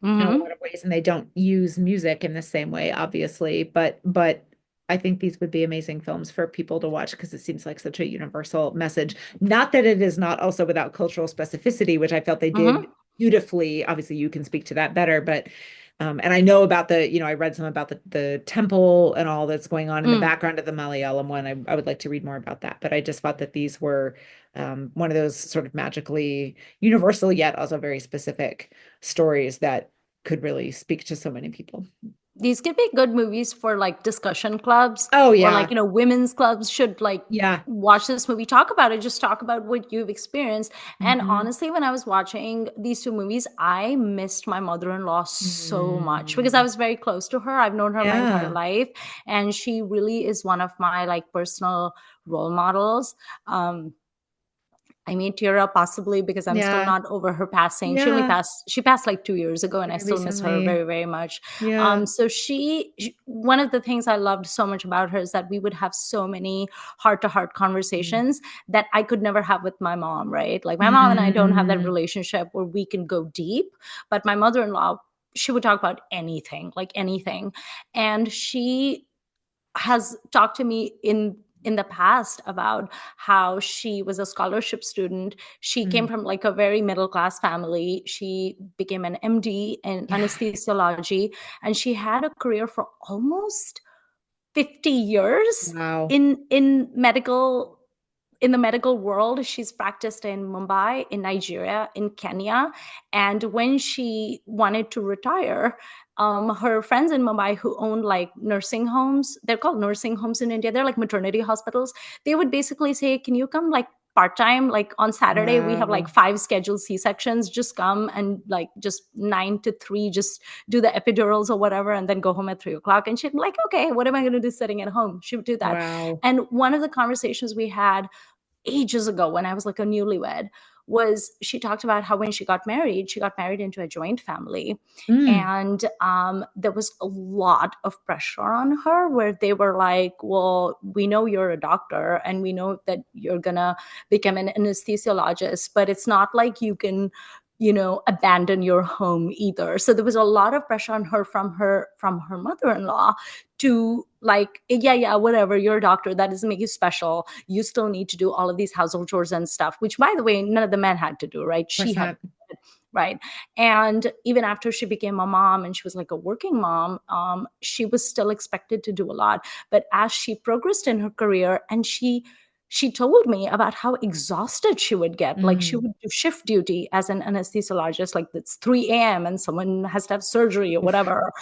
in a lot Hmm. of ways, and they don't use music in the same way, obviously, but I think these would be amazing films for people to watch because it seems like such a universal message. Not that it is not also without cultural specificity, which I felt they did Hmm. beautifully. Obviously, you can speak to that better, but and I know about I read some about the temple and all that's going on in the Mm. background of the Malayalam one. I would like to read more about that, but I just thought that these were one of those sort of magically universal yet also very specific stories that could really speak to so many people. These could be good movies for like discussion clubs, Oh or like, yeah. women's clubs should like Yeah. watch this movie, talk about it, just talk about what you've experienced. And Hmm. honestly, when I was watching these two movies, I missed my mother-in-law so much because I Mm. was very close to her. I've known her my entire Yeah. life, and she really is one of my like personal role models. um I may tear up possibly because I'm still Yeah. not over her passing. Yeah. She passed like 2 years ago, and I Very still miss her very, recently. very much. Yeah. So one of the things I loved so much about her is that we would have so many heart to heart Mm. conversations that I could never have with my mom, right? Like my mom and I don't have that Mm. relationship where we can go deep, but my mother-in-law, she would talk about anything, like anything. And she has talked to me in the past about how she was a scholarship student. She came Mm. from like a very middle class family. She became an MD in Yeah. anesthesiology, and she had a career for almost 50 years Wow. in the medical world. She's practiced in Mumbai, in Nigeria, in Kenya. And when she wanted to retire, her friends in Mumbai who owned like nursing homes, they're called nursing homes in India, they're like maternity hospitals. They would basically say, can you come like part time? Like on Saturday, we have like Wow. 5 scheduled C sections. Just come and like just 9 to 3, just do the epidurals or whatever, and then go home at 3 o'clock. And she'd be like, okay, what am I going to do sitting at home? She would do that. Wow. And one of the conversations we had ages ago when I was like a newlywed was, she talked about how when she got married into a joint family. Mm. And there was a lot of pressure on her where they were like, well, we know you're a doctor and we know that you're gonna become an anesthesiologist, but it's not like you can abandon your home either. So there was a lot of pressure on her from her mother-in-law to like, yeah, yeah, whatever, you're a doctor, that doesn't make you special, you still need to do all of these household chores and stuff, which by the way none of the men had to do, right? Of She course had not. to do it, right? And even after she became a mom and she was like a working mom, she was still expected to do a lot. But as she progressed in her career, and she told me about how exhausted she would get. Like she Mm. would do shift duty as an anesthesiologist, like it's 3 a.m. and someone has to have surgery or Oof. whatever.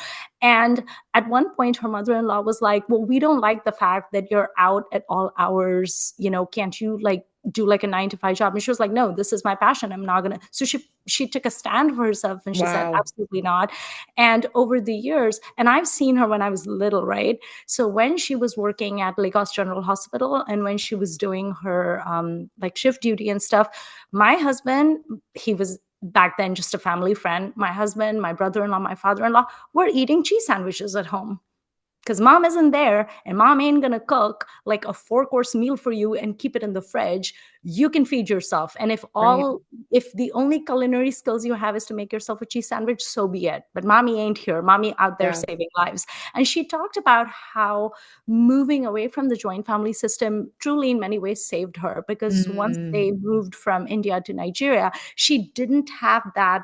And at one point, her mother in law was like, well, we don't like the fact that you're out at all hours. Can't you like do like a 9 to 5 job? And she was like, no, this is my passion. I'm not going to. So she took a stand for herself and she said, Wow. absolutely not. And over the years, and I've seen her when I was little, right? So when she was working at Lagos General Hospital and when she was doing her like shift duty and stuff, my husband, he was back then just a family friend. My husband, my brother-in-law, my father-in-law were eating cheese sandwiches at home because mom isn't there and mom ain't gonna cook like a 4 course meal for you and keep it in the fridge. You can feed yourself, and Right. if the only culinary skills you have is to make yourself a cheese sandwich, so be it. But mommy ain't here, mommy out there Yeah. saving lives. And she talked about how moving away from the joint family system truly in many ways saved her, because once Mm. they moved from India to Nigeria, she didn't have that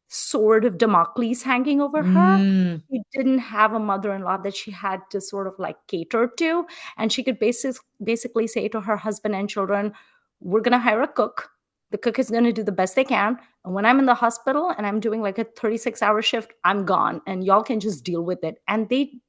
sword of Damocles hanging over her. Mm. She didn't have a mother-in-law that she had to sort of like cater to. And she could basically say to her husband and children, we're going to hire a cook. The cook is going to do the best they can. And when I'm in the hospital and I'm doing like a 36-hour shift, I'm gone and y'all can just deal with it. And they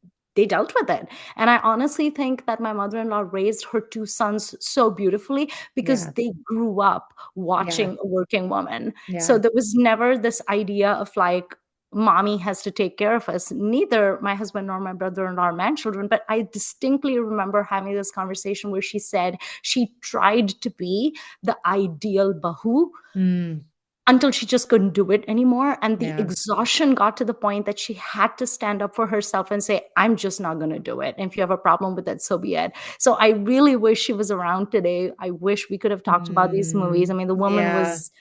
dealt with it. And I honestly think that my mother-in-law raised her two sons so beautifully because Yeah. they grew up Yeah. watching a working woman. So Yeah. there was never this idea of like, mommy has to take care of us. Neither my husband nor my brother-in-law are man children, but I distinctly remember having this conversation where she said she tried to be the ideal bahu Mm. until she just couldn't do it anymore. And the Yeah. exhaustion got to the point that she had to stand up for herself and say, I'm just not going to do it. And if you have a problem with it, so be it. So I really wish she was around today. I wish we could have talked about these movies. I Mm. mean, the woman Yeah. was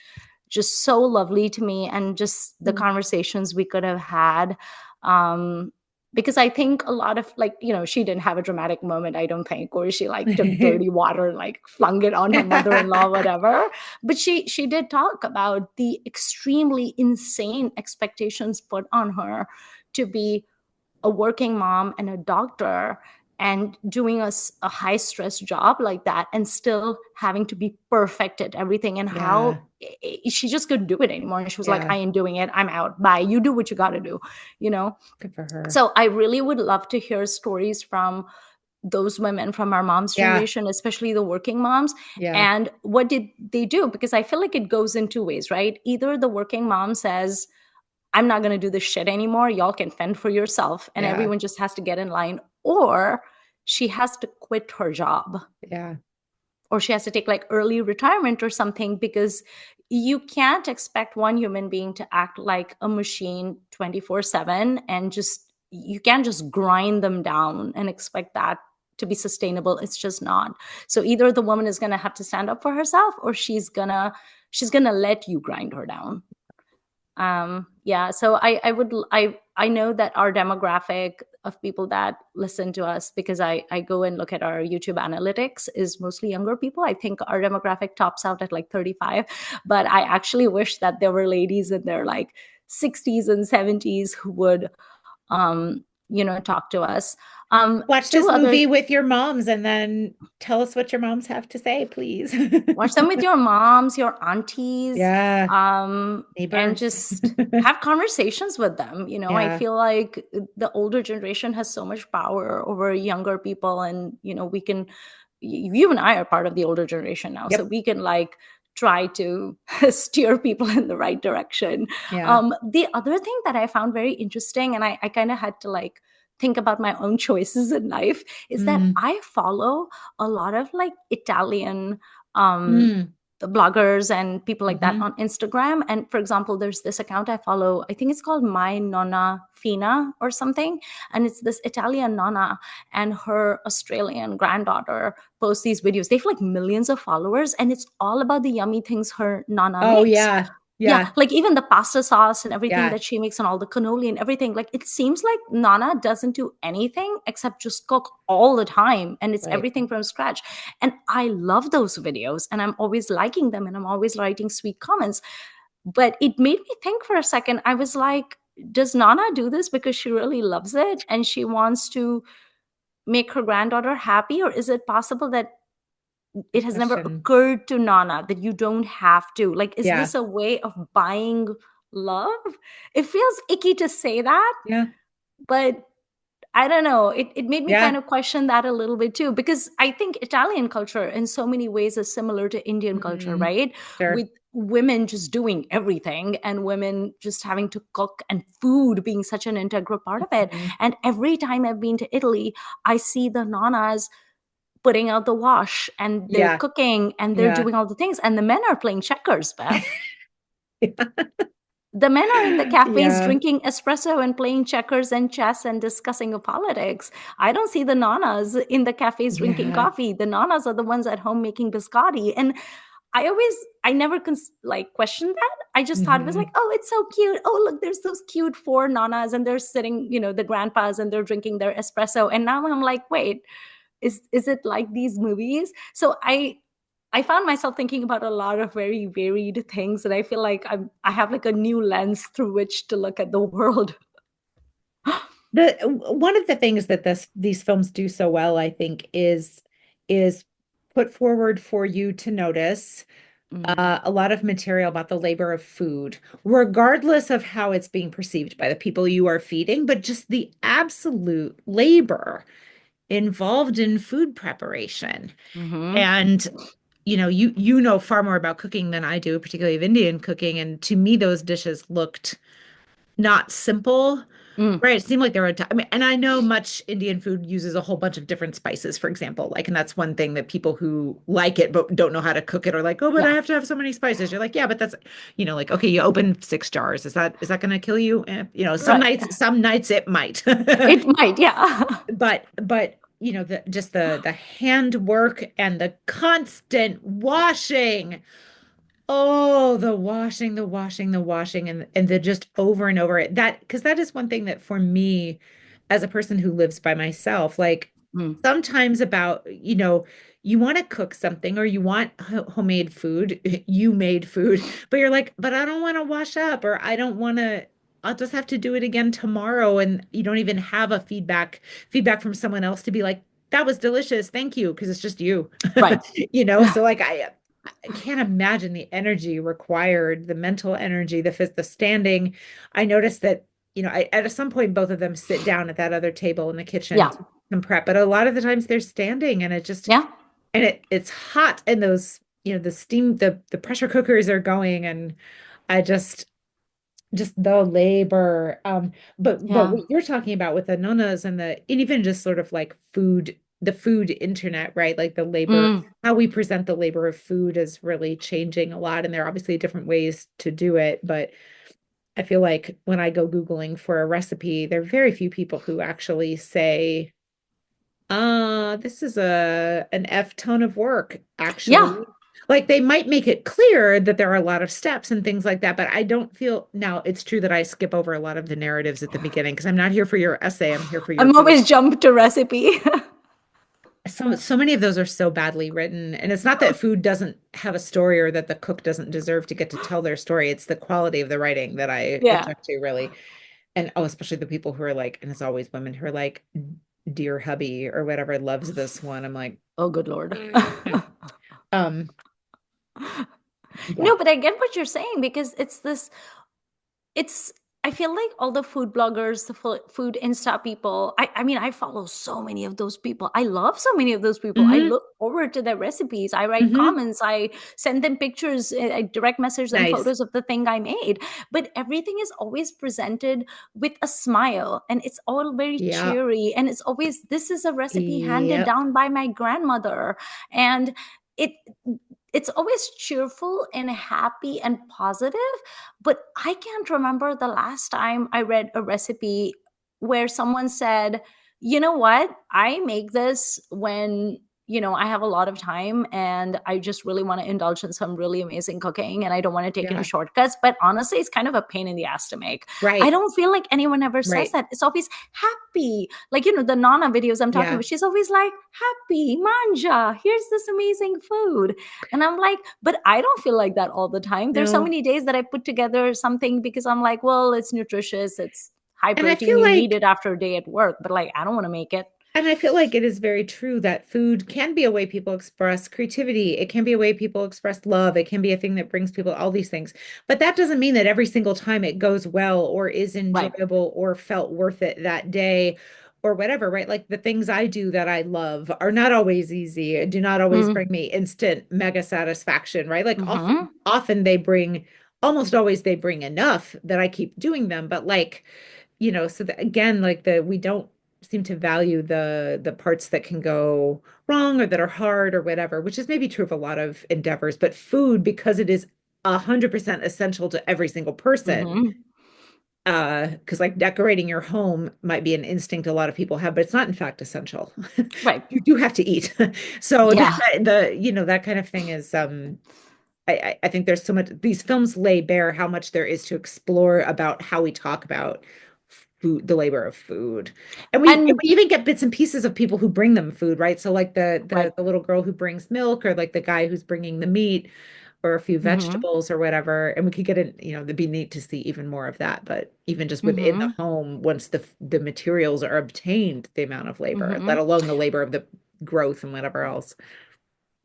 just so lovely to me, and just the Mm. conversations we could have had. um because I think a lot of like, she didn't have a dramatic moment, I don't think, or she like took dirty water and like flung it on her mother-in-law, whatever. But she did talk about the extremely insane expectations put on her to be a working mom and a doctor. and doing a high stress job like that and still having to be perfect at everything, and Yeah. how she just couldn't do it anymore, and she was like, Yeah. I ain't doing it, I'm out, bye, you do what you got to do, you know. Good for her. So I really would love to hear stories from those women from our mom's Yeah. generation, especially the working moms. Yeah. And what did they do? Because I feel like it goes in two ways, right? Either the working mom says, I'm not going to do this shit anymore, y'all can fend for yourself, and Yeah. everyone just has to get in line, or she has to quit her job, Yeah. or she has to take like early retirement or something, because you can't expect one human being to act like a machine 24/7, and just you can't just grind them down and expect that to be sustainable. It's just not. So either the woman is going to have to stand up for herself, or she's going to let you grind her down. Yeah, so I know that our demographic of people that listen to us, because I go and look at our YouTube analytics, is mostly younger people. I think our demographic tops out at like 35, but I actually wish that there were ladies in their like 60s and 70s who would talk to us. Watch Two this other movie with your moms and then tell us what your moms have to say, please. Watch them with your moms, your aunties, Yeah. and Neighbors. just have conversations with them. I Yeah. feel like the older generation has so much power over younger people, and you and I are part of the older generation now, so Yep. we can like try to steer people in the right direction. Yeah. The other thing that I found very interesting, and I kind of had to like think about my own choices in life, is that Mm. I follow a lot of like Italian um Mm. the bloggers and people like that Hmm. on Instagram. And for example, there's this account I follow, I think it's called My Nonna Fina or something, and it's this Italian nonna and her Australian granddaughter post these videos. They have like millions of followers, and it's all about the yummy things her nonna Oh, makes. yeah. Yeah, Yeah. like even the pasta sauce and everything Yeah. that she makes, and all the cannoli and everything. Like it seems like Nana doesn't do anything except just cook all the time, and it's Right. everything from scratch. And I love those videos, and I'm always liking them, and I'm always writing sweet comments. But it made me think for a second. I was like, does Nana do this because she really loves it and she wants to make her granddaughter happy? Or is it possible that it Good has never question. occurred to Nana that you don't have to? Like, is Yeah. this a way of buying love? It feels icky to say that, Yeah. but I don't know. It made me kind Yeah. of question that a little bit too, because I think Italian culture in so many ways is similar to Indian culture, Mm. right? Sure. With women just doing everything, and women just having to cook, and food being such an integral part of it. Mhm. And every time I've been to Italy, I see the nanas putting out the wash, and they're Yeah. cooking, and they're Yeah. doing all the things. And the men are playing checkers, Beth. The men are in the cafes Yeah. drinking espresso and playing checkers and chess and discussing the politics. I don't see the nanas in the cafes drinking Yeah. coffee. The nanas are the ones at home making biscotti. And I never like questioned that. I just thought it was like, Hmm. oh, it's so cute. Oh, look, there's those cute four nanas, and they're sitting, the grandpas, and they're drinking their espresso. And now I'm like, wait, is it like these movies? So I found myself thinking about a lot of very varied things, and I feel like I have like a new lens through which to look at the world. One of the things that these films do so well, I think, is put forward for you to notice Mm, a lot of material about the labor of food, regardless of how it's being perceived by the people you are feeding, but just the absolute labor involved in food preparation. mm-hmm, And you know far more about cooking than I do, particularly of Indian cooking. And to me, those dishes looked not simple. mm, Right. It seemed like there were, I mean, and I know much Indian food uses a whole bunch of different spices, for example. Like, and that's one thing that people who like it but don't know how to cook it are like, oh, but I yeah, have to have so many spices. You're like, yeah, but that's, like, okay, you open 6 jars. Is that going to kill you? right. Some nights it might. It might, yeah. But the handwork and the constant washing. Oh, the washing, the washing, the washing, and the just over and over it. That because that is one thing that for me, as a person who lives by myself, like Mm, sometimes about, you want to cook something or you want homemade food, you made food, but you're like, but I don't want to wash up or I don't want to. I'll just have to do it again tomorrow. And you don't even have a feedback from someone else to be like, that was delicious. Thank you. Because it's just you, Right. so like I can't imagine the energy required, the mental energy, the standing. I noticed that, at some point, both of them sit down at that other table in the kitchen Yeah. to some prep, but a lot of the times they're standing and it just, Yeah. and it's hot and those, the steam, the pressure cookers are going and I just the labor. But Yeah. what you're talking about with the nonas and even just sort of like the food internet, right? Like the labor, Mm. how we present the labor of food is really changing a lot. And there are obviously different ways to do it. But I feel like when I go Googling for a recipe, there are very few people who actually say, this is an F ton of work, Yeah. actually. Like they might make it clear that there are a lot of steps and things like that, but I don't feel now it's true that I skip over a lot of the narratives at the beginning because I'm not here for your essay, I'm here for your I'm food. always jump to recipe. So many of those are so badly written. And it's not that food doesn't have a story or that the cook doesn't deserve to get to tell their story. It's the quality of the writing that I Yeah. object to really. And oh, especially the people who are like, and it's always women who are like, dear hubby or whatever loves this one. I'm like, Oh, good Lord. um, yeah. No, but I get what you're saying because it's I feel like all the food bloggers, the food insta people, I mean, I follow so many of those people. I love so many of those people. I Hmm. look forward to their recipes. I write Hmm. comments. I send them pictures. I direct message them Nice. photos of the thing I made. But everything is always presented with a smile, and it's all very Yeah. cheery. And it's always, this is a recipe handed Yep. down by my grandmother, and it it's always cheerful and happy and positive. But I can't remember the last time I read a recipe where someone said, you know what, I make this when, I have a lot of time and I just really want to indulge in some really amazing cooking and I don't want to take any Yeah. shortcuts. But honestly, it's kind of a pain in the ass to make. I Right. don't feel like anyone ever says Right. that. It's always happy. Like, the Nana videos I'm talking Yeah. about, she's always like, happy, manja, here's this amazing food. And I'm like, but I don't feel like that all the time. There's so No. many days that I put together something because I'm like, well, it's nutritious, it's high And I protein, feel you need like it after a day at work, but like, I don't want to make it. And I feel like it is very true that food can be a way people express creativity. It can be a way people express love. It can be a thing that brings people all these things. But that doesn't mean that every single time it goes well or is Right. enjoyable or felt worth it that day or whatever, right? Like the things I do that I love are not always easy, do not always Mm-hmm. bring me instant mega satisfaction, right? Like Mm-hmm. often almost always they bring enough that I keep doing them. But like, so again, like we don't seem to value the parts that can go wrong or that are hard or whatever, which is maybe true of a lot of endeavors. But food, because it is 100% essential to every single person, Mm-hmm. because like decorating your home might be an instinct a lot of people have, but it's not in fact essential. Right. You do have to eat. So Yeah. that kind of thing is I think there's so much these films lay bare how much there is to explore about how we talk about food, the labor of food. And And we even get bits and pieces of people who bring them food, right? So like the right. the, the little girl who brings milk or like the guy who's bringing the meat or a few Mm-hmm. vegetables or whatever. And we could get in, it'd be neat to see even more of that. But even just within the Mm-hmm. home, once the materials are obtained, the amount of labor, let Mm-hmm. alone the labor of the growth and whatever else.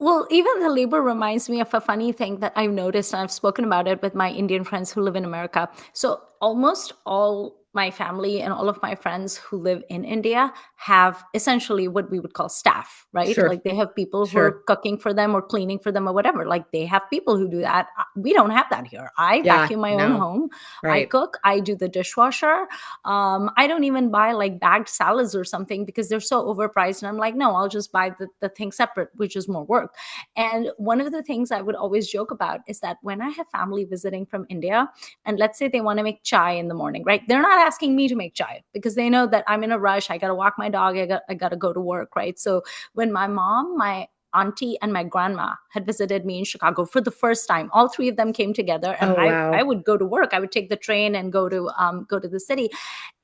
Well, even the labor reminds me of a funny thing that I've noticed, and I've spoken about it with my Indian friends who live in America. So almost all my family and all of my friends who live in India have essentially what we would call staff, right? Sure, Like they have people who are sure. cooking for them or cleaning for them or whatever. Like they have people who do that. We don't have that here. I Yeah, vacuum my own no, home. I right. cook. I do the dishwasher. I don't even buy like bagged salads or something because they're so overpriced. And I'm like, no, I'll just buy the thing separate, which is more work. And one of the things I would always joke about is that when I have family visiting from India, and let's say they want to make chai in the morning, right? They're not asking me to make chai because they know that I'm in a rush. I got to walk my dog. I got to go to work, right? So when my mom, my auntie and my grandma had visited me in Chicago for the first time, all three of them came together, and Oh, I wow. would go to work. I would take the train and go to the city,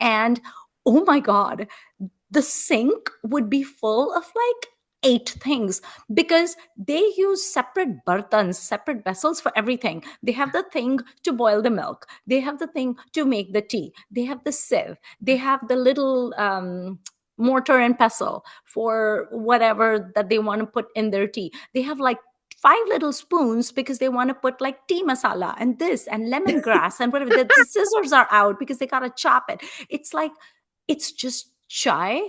and oh my god, the sink would be full of like 8 things because they use separate bartans, separate vessels for everything. They have the thing to boil the milk, they have the thing to make the tea, they have the sieve, they have the little mortar and pestle for whatever that they want to put in their tea. They have like 5 little spoons because they want to put like tea masala and this and lemongrass and whatever. The scissors are out because they gotta chop it. It's like it's just chai,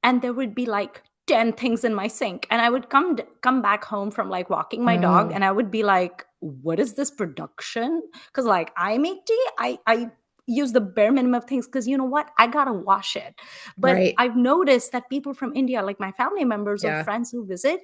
and there would be like 10 things in my sink, and I would come back home from like walking my dog, Oh, and I would be like, what is this production? Because like I make tea, I use the bare minimum of things because you know what, I gotta wash it. But right. I've noticed that people from India, like my family members or Yeah. friends who visit,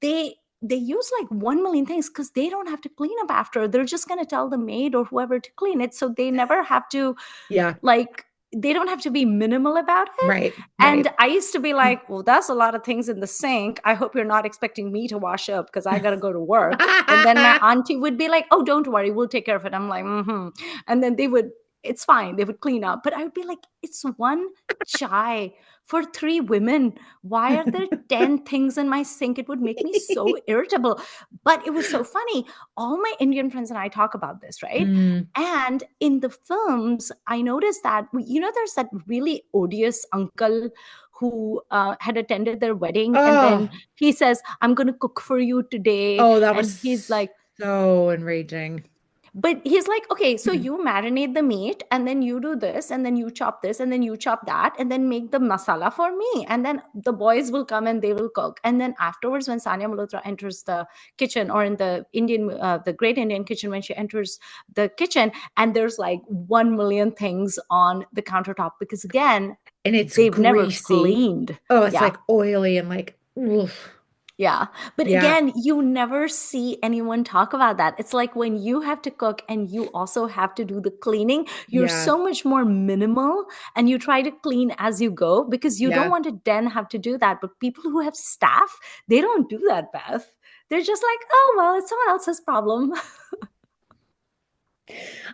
they use like 1 million things because they don't have to clean up after. They're just going to tell the maid or whoever to clean it, so they never have to, Yeah. like, they don't have to be minimal about it. Right. And Right. I used to be like, well, that's a lot of things in the sink. I hope you're not expecting me to wash up because I got to go to work. And then my auntie would be like, oh, don't worry, we'll take care of it. I'm like, mm-hmm. And then they would, it's fine, they would clean up. But I would be like, it's one chai for 3 women. Why are there 10 things in my sink? It would make me so irritable. But it was so funny. All my Indian friends and I talk about this, right? Mm. And in the films, I noticed that, you know, there's that really odious uncle who had attended their wedding. And then Oh, he says, I'm going to cook for you today. oh, that And he's was like, so enraging. but he's like, okay, so you marinate the meat and then you do this and then you chop this and then you chop that and then make the masala for me. And then the boys will come and they will cook. And then afterwards, when Sanya Malhotra enters the kitchen, or in the the Great Indian Kitchen, when she enters the kitchen and there's like 1 million things on the countertop because, again, And it's they've never greasy. cleaned. Oh, it's Yeah. like oily and like, oof. Yeah. But Yeah. again, you never see anyone talk about that. It's like when you have to cook and you also have to do the cleaning, you're Yeah. so much more minimal and you try to clean as you go because you don't Yeah. want to then have to do that. But people who have staff, they don't do that, Beth. They're just like, oh, well, it's someone else's problem.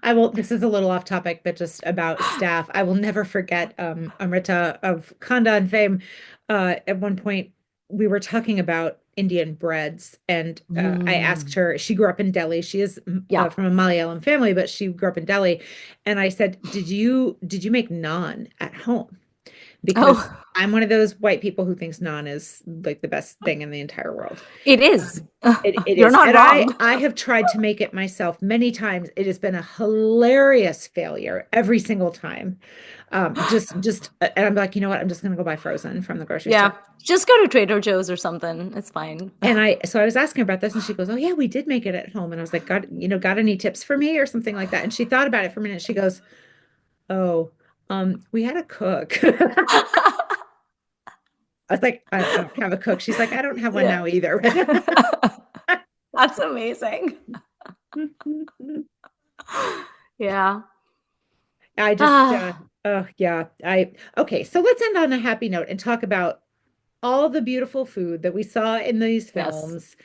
I will, this is a little off topic, but just about staff. I will never forget Amrita of Khandan fame. At one point, we were talking about Indian breads, and I asked Mm. her, she grew up in Delhi. She is Yeah. from a Malayalam family, but she grew up in Delhi. And I said, did you make naan at home? Because Oh, I'm one of those white people who thinks naan is like the best thing in the entire world. it is. Um, it You're is. not And wrong. I have tried to make it myself many times. It has been a hilarious failure every single time. And I'm like, you know what? I'm just gonna go buy frozen from the grocery Yeah. store. Just go to Trader Joe's or something. It's fine. So I was asking her about this, and she goes, "Oh yeah, we did make it at home." And I was like, got any tips for me or something like that?" And she thought about it for a minute. She goes, "Oh, we had a cook." I was like, I don't have a cook. She's like, I don't have one Yeah. now either. That's amazing. Yeah. I just, Ah, oh yeah, okay. So let's end on a happy note and talk about all the beautiful food that we saw in these yes. films.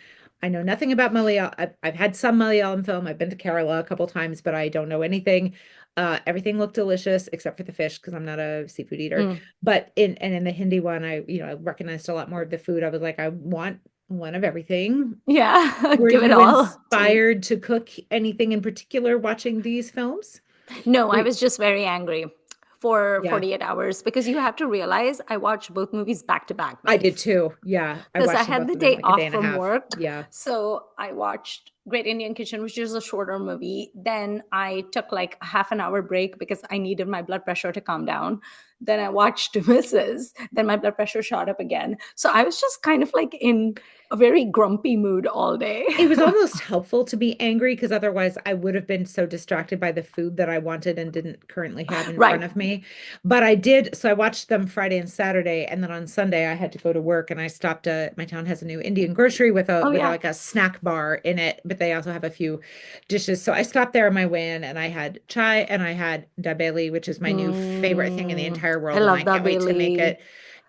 I know nothing about Malayalam. I've had some Malayalam film. I've been to Kerala a couple times, but I don't know anything. Everything looked delicious except for the fish because I'm not a seafood eater. Mm. But in the Hindi one, I recognized a lot more of the food. I was like, I want one of everything. Yeah. Were Give it you all to me. inspired to cook anything in particular watching these films? No, I Were, was just very angry for yeah, 48 hours because you have to realize I watched both movies back to back, I did Beth. too. Yeah, I Because I watched them had both the within day like a day off and a from half. work. Yeah. So I watched Great Indian Kitchen, which is a shorter movie. Then I took like a half an hour break because I needed my blood pressure to calm down. Then I watched Mrs. Then my blood pressure shot up again. So I was just kind of like in a very grumpy mood all day. It was almost helpful to be angry because otherwise I would have been so distracted by the food that I wanted and didn't currently have in Right. front of me. But I did, so I watched them Friday and Saturday, and then on Sunday I had to go to work and I stopped at my town has a new Indian grocery with a Oh, yeah. like a snack bar in it, but they also have a few dishes. So I stopped there on my way in and I had chai and I had dabeli, which is my new favorite thing in the entire I world, and I love can't that, wait to make Bailey. it.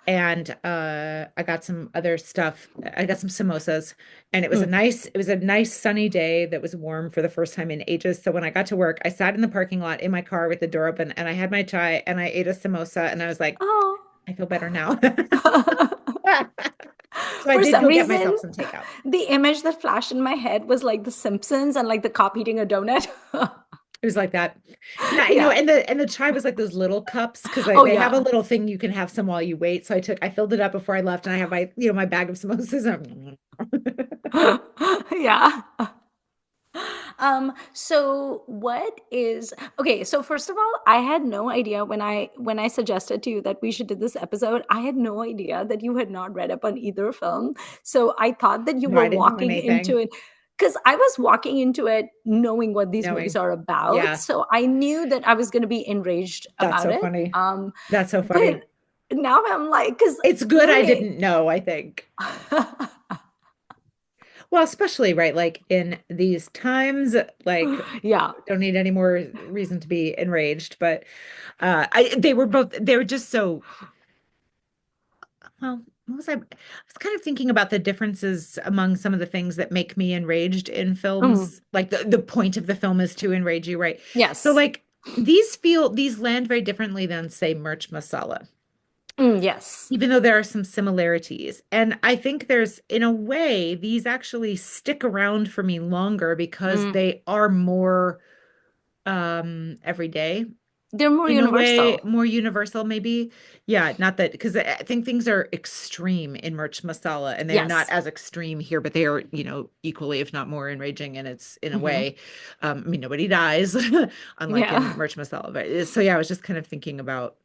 And I got some other stuff. I got some samosas, and Mm. it was a nice sunny day that was warm for the first time in ages. So when I got to work, I sat in the parking lot in my car with the door open and I had my chai and I ate a samosa and I was like, Oh. I feel better now. So I For did some go get reason, myself some takeout. the image that flashed in my head was like The Simpsons and like the cop eating a donut. It was like that. Yeah, Yeah. and the chai was like those little cups because Oh they have a yeah. little thing you can have some while you wait. So I filled it up before I left, and I have my bag of samosas. Yeah. So what is okay, so first of all, I had no idea when I suggested to you that we should do this episode, I had no idea that you had not read up on either film. So I thought that you No, were I didn't know walking into anything. it because I was walking into it knowing what these movies Knowing. are about. Yeah, So I knew that I was going to be enraged that's about so it. funny. That's so But funny. now I'm like, because It's good I knowing didn't know, I think. it, Well, especially right, like in these times, like yeah. don't need any more reason to be enraged. But they were just so well, what was I was kind of thinking about the differences among some of the things that make me enraged in Mm, films. Like the point of the film is to enrage you, right? So yes. like these land very differently than say Mirch Masala, Yes. even though there are some similarities. And I think there's, in a way, these actually stick around for me longer because Mm. they are more everyday, They're more in a way, universal. more universal, maybe. Yeah, not that because I think things are extreme in Mirch Masala and they are not Yes. as extreme here, but they are, equally, if not more enraging. And it's in a Hmm. way, I mean, nobody dies, unlike in Yeah. Mirch Masala. But so yeah, I was just kind of thinking about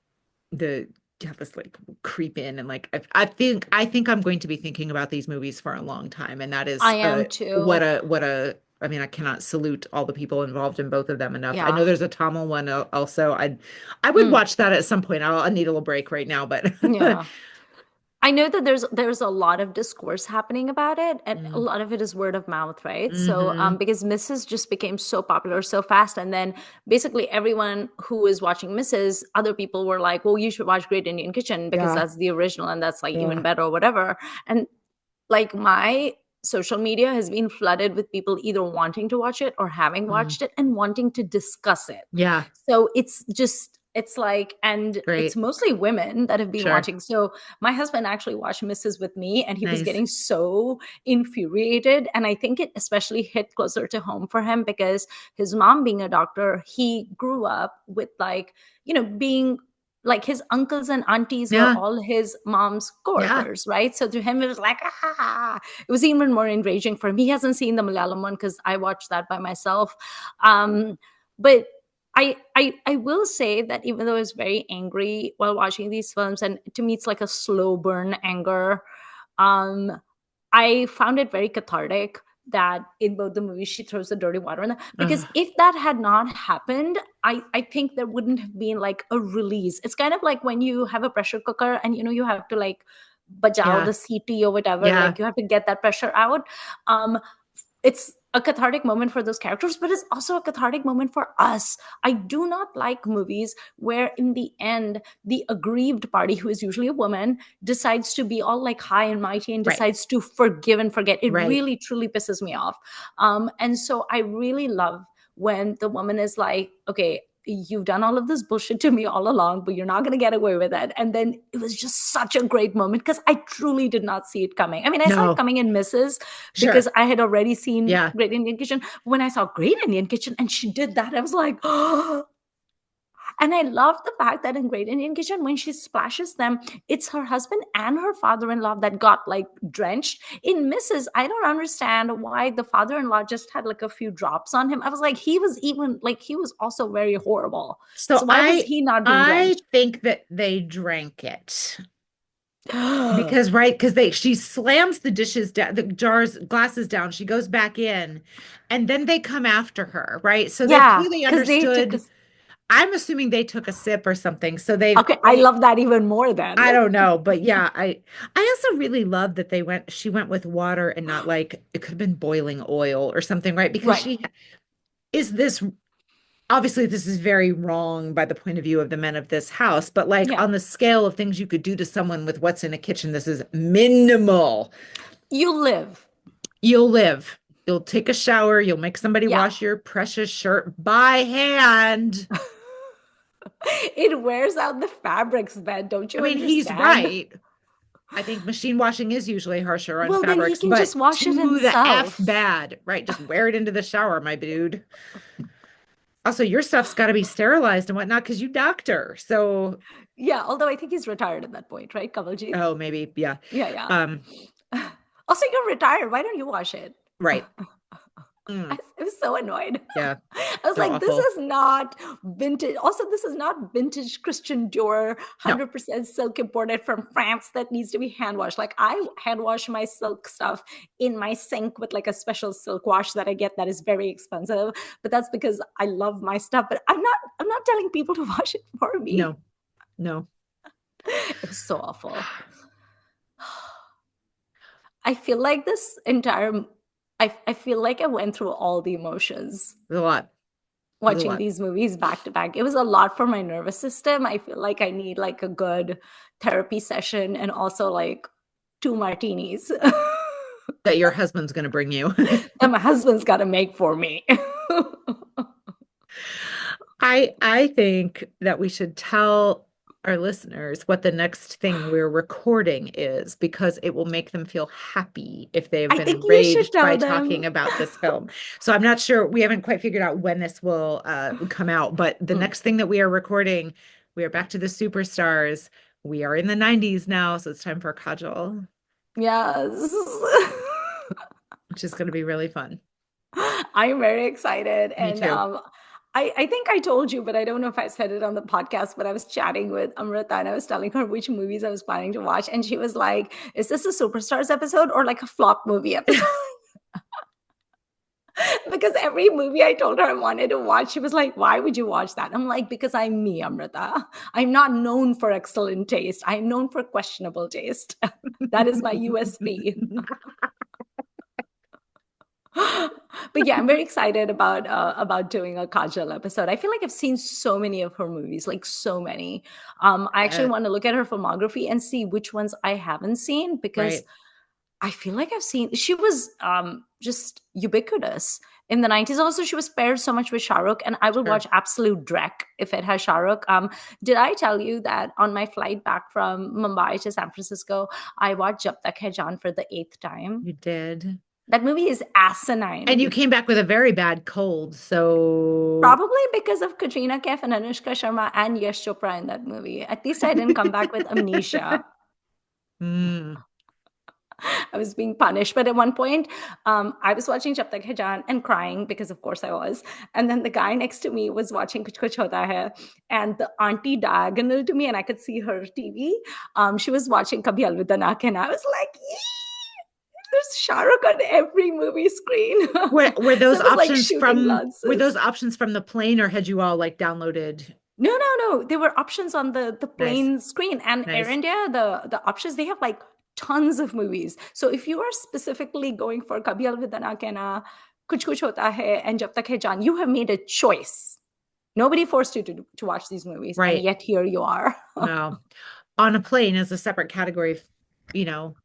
the have this like creep in and like I think I'm going to be thinking about these movies for a long time, and that I is am what too. a I mean, I cannot salute all the people involved in both of them enough. I know Yeah. there's a Tamil one also. I would Mm. watch that at some point. I need a little break right now, but Yeah. I know that there's a lot of discourse happening about it, and a mm, lot of it is word of mouth, right? So, hmm, because Mrs. just became so popular so fast, and then basically everyone who was watching Mrs., other people were like, "Well, you should watch Great Indian Kitchen because yeah, that's the original and that's like even yeah, better or whatever." And like my social media has been flooded with people either wanting to watch it or having mm, watched it and wanting to discuss it. yeah, So it's like, and it's great, mostly women that have been sure, watching. So my husband actually watched Mrs. with me and he was nice, getting so infuriated. And I think it especially hit closer to home for him because his mom being a doctor, he grew up with like, being like his uncles and aunties were yeah, all his mom's yeah, coworkers, right? So to him, it was like, ah, it was even more enraging for him. He hasn't seen the Malayalam one because I watched that by myself. But I will say that even though I was very angry while watching these films, and to me it's like a slow burn anger, um, I found it very cathartic that in both the movies she throws the dirty water in the because uh, if that had not happened, I think there wouldn't have been like a release. It's kind of like when you have a pressure cooker and you have to like bajao yeah, the CT or whatever, yeah. like you have to get that pressure out. Um, it's a cathartic moment for those characters, but it's also a cathartic moment for us. I do not like movies where, in the end, the aggrieved party, who is usually a woman, decides to be all like high and mighty and Right, decides to forgive and forget. It right. really, truly pisses me off. And so I really love when the woman is like, okay, you've done all of this bullshit to me all along, but you're not going to get away with it. And then it was just such a great moment because I truly did not see it coming. I mean, I saw it No, coming in Mrs. because sure. I had already seen Yeah. Great Indian Kitchen. When I saw Great Indian Kitchen and she did that, I was like, oh. And I love the fact that in Great Indian Kitchen, when she splashes them, it's her husband and her father-in-law that got like drenched. In Mrs., I don't understand why the father-in-law just had like a few drops on him. I was like, he was also very horrible. So So why was he not being I drenched? think that they drank it. Because right, because they she slams the dishes down, the jars, glasses down, she goes back in, and then they come after her, right? So they Yeah, clearly because they took understood. us. I'm assuming they took a sip or something. So they Okay, I they love that even more then. I don't know, but yeah, I also really love that she went with water and not like it could have been boiling oil or something, right? Because Right. she is this obviously this is very wrong by the point of view of the men of this house, but like Yeah. on the scale of things you could do to someone with what's in a kitchen, this is minimal. You live. You'll live. You'll take a shower, you'll make somebody Yeah. wash your precious shirt by hand. It wears out the fabrics, Beth. Don't I you mean, he's understand? right. I think machine washing is usually harsher on Well, then he fabrics, can just but wash it to the F himself. bad, right? Just wear it into the shower, my dude. Also, your stuff's got to be sterilized and whatnot because you doctor. So, Yeah, although I think he's retired at that point, right, Kavaljeet? oh, maybe, yeah. Yeah, yeah. Um, Also, you're retired. Why don't you wash it? right. I Mm, was so annoyed. yeah, I was so like, this awful. is not vintage. Also, this is not vintage Christian Dior, No, 100% silk imported from France that needs to be hand washed. Like, I hand wash my silk stuff in my sink with like a special silk wash that I get that is very expensive. But that's because I love my stuff. But I'm not telling people to wash it for me. no, no. It was so awful. I feel like this entire I feel like I went through all the emotions There's a lot. There's a watching lot. these movies back to back. It was a lot for my nervous system. I feel like I need like a good therapy session and also like two martinis That your husband's going to bring you. that my husband's got to make for me. I think that we should tell our listeners what the next thing we're recording is because it will make them feel happy if they have I been think you should enraged by tell talking them. about this film. So I'm not sure, we haven't quite figured out when this will come out, but the Mm, next thing that we are recording, we are back to the superstars. We are in the 90s now, so it's time for Kajal, yes. which is going to be really fun. I'm very excited. Me And too. I think I told you, but I don't know if I said it on the podcast, but I was chatting with Amrita and I was telling her which movies I was planning to watch. And she was like, is this a Superstars episode or like a flop movie episode? Because every movie I told her I wanted to watch, she was like, why would you watch that? I'm like, because I'm me, Amrita. I'm not known for excellent taste. I'm known for questionable taste. That is my USP. But yeah, I'm very excited about doing a Kajal episode. I feel like I've seen so many of her movies, like so many. I actually Uh, want to look at her filmography and see which ones I haven't seen because right, I feel like I've seen. She was just ubiquitous in the 90s. Also, she was paired so much with Shah Rukh, and I will sure. watch Absolute Drek if it has Shah Rukh. Did I tell you that on my flight back from Mumbai to San Francisco, I watched Jab Tak Hai Jaan for the eighth time? You did. That movie is And you asinine. came back with a very bad cold, so Probably because of Katrina Kaif and Anushka Sharma and Yash Chopra in that movie. At least I didn't come back with amnesia. mm, I was being punished. But at one point, I was watching Jab Tak Hai Jaan and crying because, of course, I was. And then the guy next to me was watching Kuch Kuch Hota Hai, and the auntie diagonal to me, and I could see her TV. She was watching Kabhi Alvida Na Kehna. I was like, "Yee! There's Shah Rukh on every movie screen." were So those it was like options shooting from were those lances. options from the plane or had you all like downloaded? No, no, no. There were options on the Nice, plain screen. And Air nice. India, the options, they have like tons of movies. So if you are specifically going for Kabhi Alvida Na Kehna, Kuch Kuch Hota Hai, and Jab Tak Hai Jaan, you have made a choice. Nobody forced you to watch these movies, and Right. yet here you are. Well, on a plane is a separate category, you know,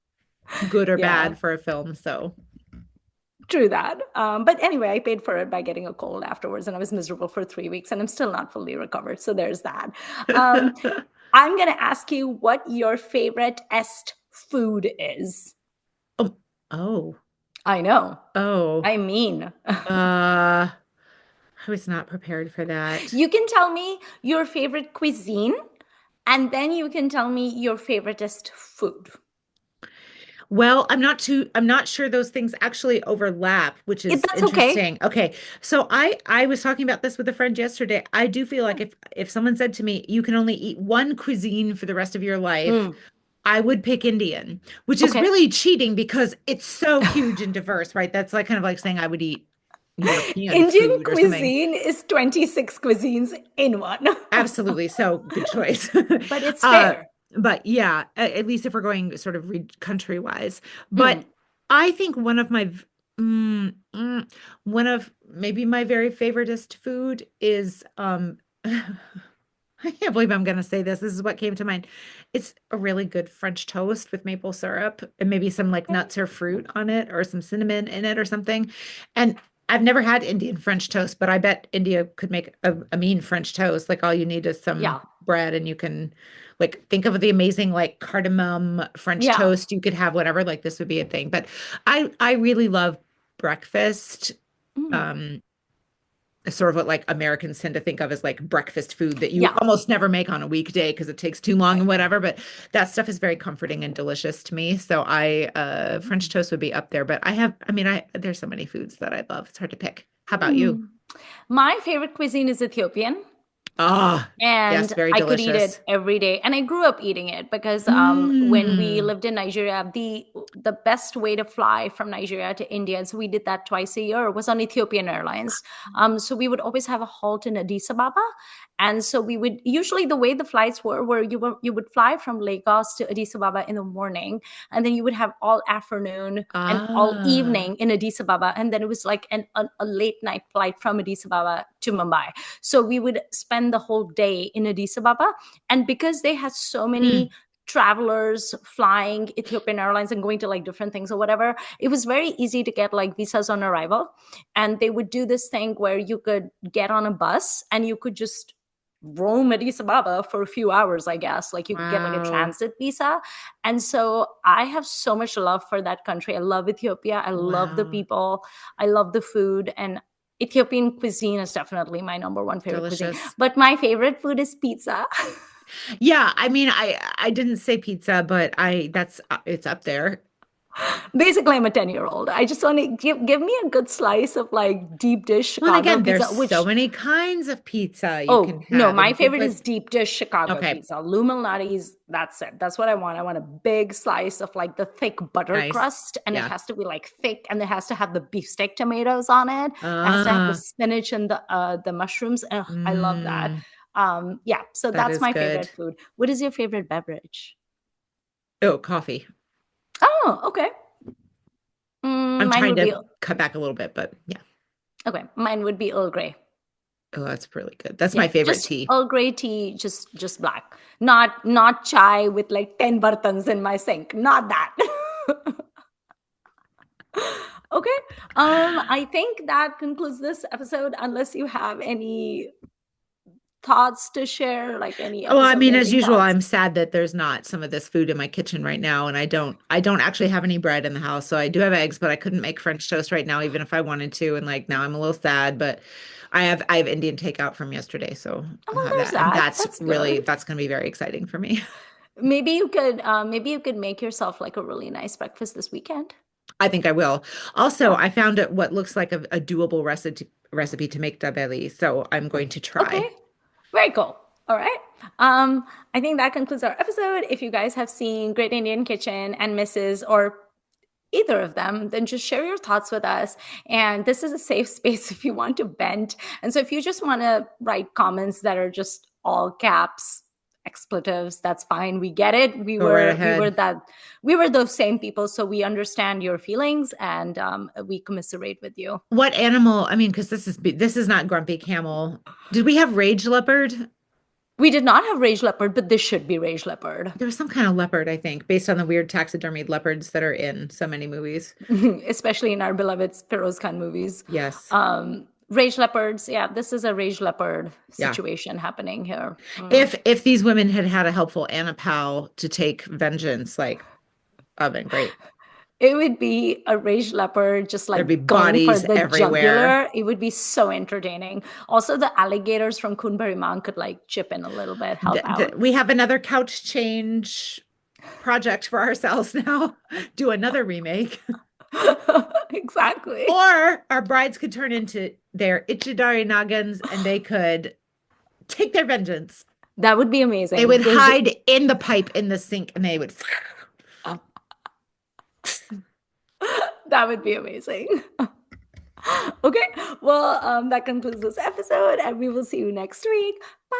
good or Yeah, bad for a film. So true that. But anyway, I paid for it by getting a cold afterwards, and I was miserable for 3 weeks, and I'm still not fully recovered. So there's that. Um, I'm going to ask you what your favorite est food is. oh, oh, I know. oh, I mean, I was not prepared for that. you can tell me your favorite cuisine, and then you can tell me your favoriteest food. Well, I'm not sure those things actually overlap, which is That's okay. interesting. Okay. So I was talking about this with a friend yesterday. I do feel like if someone said to me, you can only eat one cuisine for the rest of your life, Mm, I would pick Indian, which is okay. really cheating because it's so huge and diverse, right? That's like kind of like saying I would eat European Indian food or something. cuisine is 26 cuisines in one, Absolutely. So good choice. but it's Uh, fair. but yeah, at least if we're going sort of re country wise. Mm, But I think one of maybe my very favoriteest food is I can't believe I'm going to say this. This is what came to mind. It's a really good French toast with maple syrup and maybe some like okay. nuts or fruit on it or some cinnamon in it or something. And I've never had Indian French toast, but I bet India could make a mean French toast. Like all you need is some Yeah. bread and you can like think of the amazing like cardamom French Yeah. toast. You could have whatever, like this would be a thing. But I really love breakfast. Mm. Um, Sort of what like Americans tend to think of as like breakfast food that you Yeah. almost never make on a weekday because it takes too long Right. and whatever. But that stuff is very comforting and delicious to me. So I French Mm. toast would be up there. But I mean I there's so many foods that I love. It's hard to pick. How about you? Mm. My favorite cuisine is Ethiopian. Ah, yes, And very I could eat it delicious. every day. And I grew up eating it because when we Mm. lived in Nigeria, the best way to fly from Nigeria to India, and so we did that twice a year, was on Ethiopian Airlines. So we would always have a halt in Addis Ababa, and so we would usually the way the flights were you would fly from Lagos to Addis Ababa in the morning, and then you would have all afternoon and all Ah. evening in Addis Ababa, and then it was like a late night flight from Addis Ababa to Mumbai. So we would spend the whole day in Addis Ababa. And because they had so many Mm. travelers flying Ethiopian Airlines and going to like different things or whatever, it was very easy to get like visas on arrival. And they would do this thing where you could get on a bus and you could just roam Addis Ababa for a few hours, I guess. Like you could get like a Wow. transit visa. And so I have so much love for that country. I love Ethiopia. I love the Wow. people. I love the food. And Ethiopian cuisine is definitely my number one favorite cuisine. Delicious. But my favorite food is pizza. Yeah, I mean I didn't say pizza, but I that's it's up there. Basically, I'm a 10-year-old. I just want to give me a good slice of like deep dish Well, and Chicago again, there's pizza, so which many kinds of pizza you can oh no, have, and my you can favorite put is deep dish Chicago okay, pizza. Lou Malnati's, that's it. That's what I want. I want a big slice of like the thick butter nice. crust, and it Yeah. has to be like thick, and it has to have the beefsteak tomatoes on it. It has to have the Ah, spinach and the mushrooms. Ugh, I love that. mm, Yeah, so that that's is my good. favorite food. What is your favorite beverage? Oh, coffee. Oh, okay. I'm Mine trying would be to cut back a little bit, but yeah. okay. Mine would be Earl Grey. Oh, that's really good. That's Yeah, my favorite just tea. Earl Grey tea, just black, not chai with like 10 bartans in my sink. Not that. Okay. I think that concludes this episode. Unless you have any thoughts to share, like any Well, I episode mean, as ending usual, thoughts. I'm sad that there's not some of this food in my kitchen right now, and I don't actually have any bread in the house. So I do have eggs, but I couldn't make French toast right now, even if I wanted to. And like now I'm a little sad, but I have Indian takeout from yesterday, so Oh, I'll well, have there's that. And that. That's good. that's going to be very exciting for me. Maybe you could make yourself like a really nice breakfast this weekend. I think I will. Also, Yeah. I found what looks like a doable recipe to make dabeli, so I'm going to Okay. try. Very cool. All right. Um, I think that concludes our episode. If you guys have seen Great Indian Kitchen and Mrs. or either of them, then just share your thoughts with us. And this is a safe space if you want to vent. And so if you just want to write comments that are just all caps, expletives, that's fine. We get it. We Go right were we were ahead. that we were those same people, so we understand your feelings and we commiserate with you. What animal? I mean, because this is not Grumpy Camel. Did we have Rage Leopard? We did not have rage leopard, but this should be rage leopard. There was some kind of leopard, I think, based on the weird taxidermied leopards that are in so many movies. Especially in our beloved Feroz Khan movies. Yes. Rage leopards, yeah, this is a rage leopard Yeah. situation happening here. If these women had had a helpful Anna Powell to take vengeance, like, oh, been great. It would be a rage leopard just There'd be like going for bodies the everywhere. jugular. It would be so entertaining. Also, the alligators from Kunbari Man could like chip in a little bit, help out. We have another couch change project for ourselves now. Do another remake. Exactly. Or our brides could turn into their Ichidari Nagans and they could take their vengeance. That would be They amazing. would hide in the pipe in the sink and they would. That would be amazing. Okay. Well, that concludes this episode, and we will see you next week. Bye.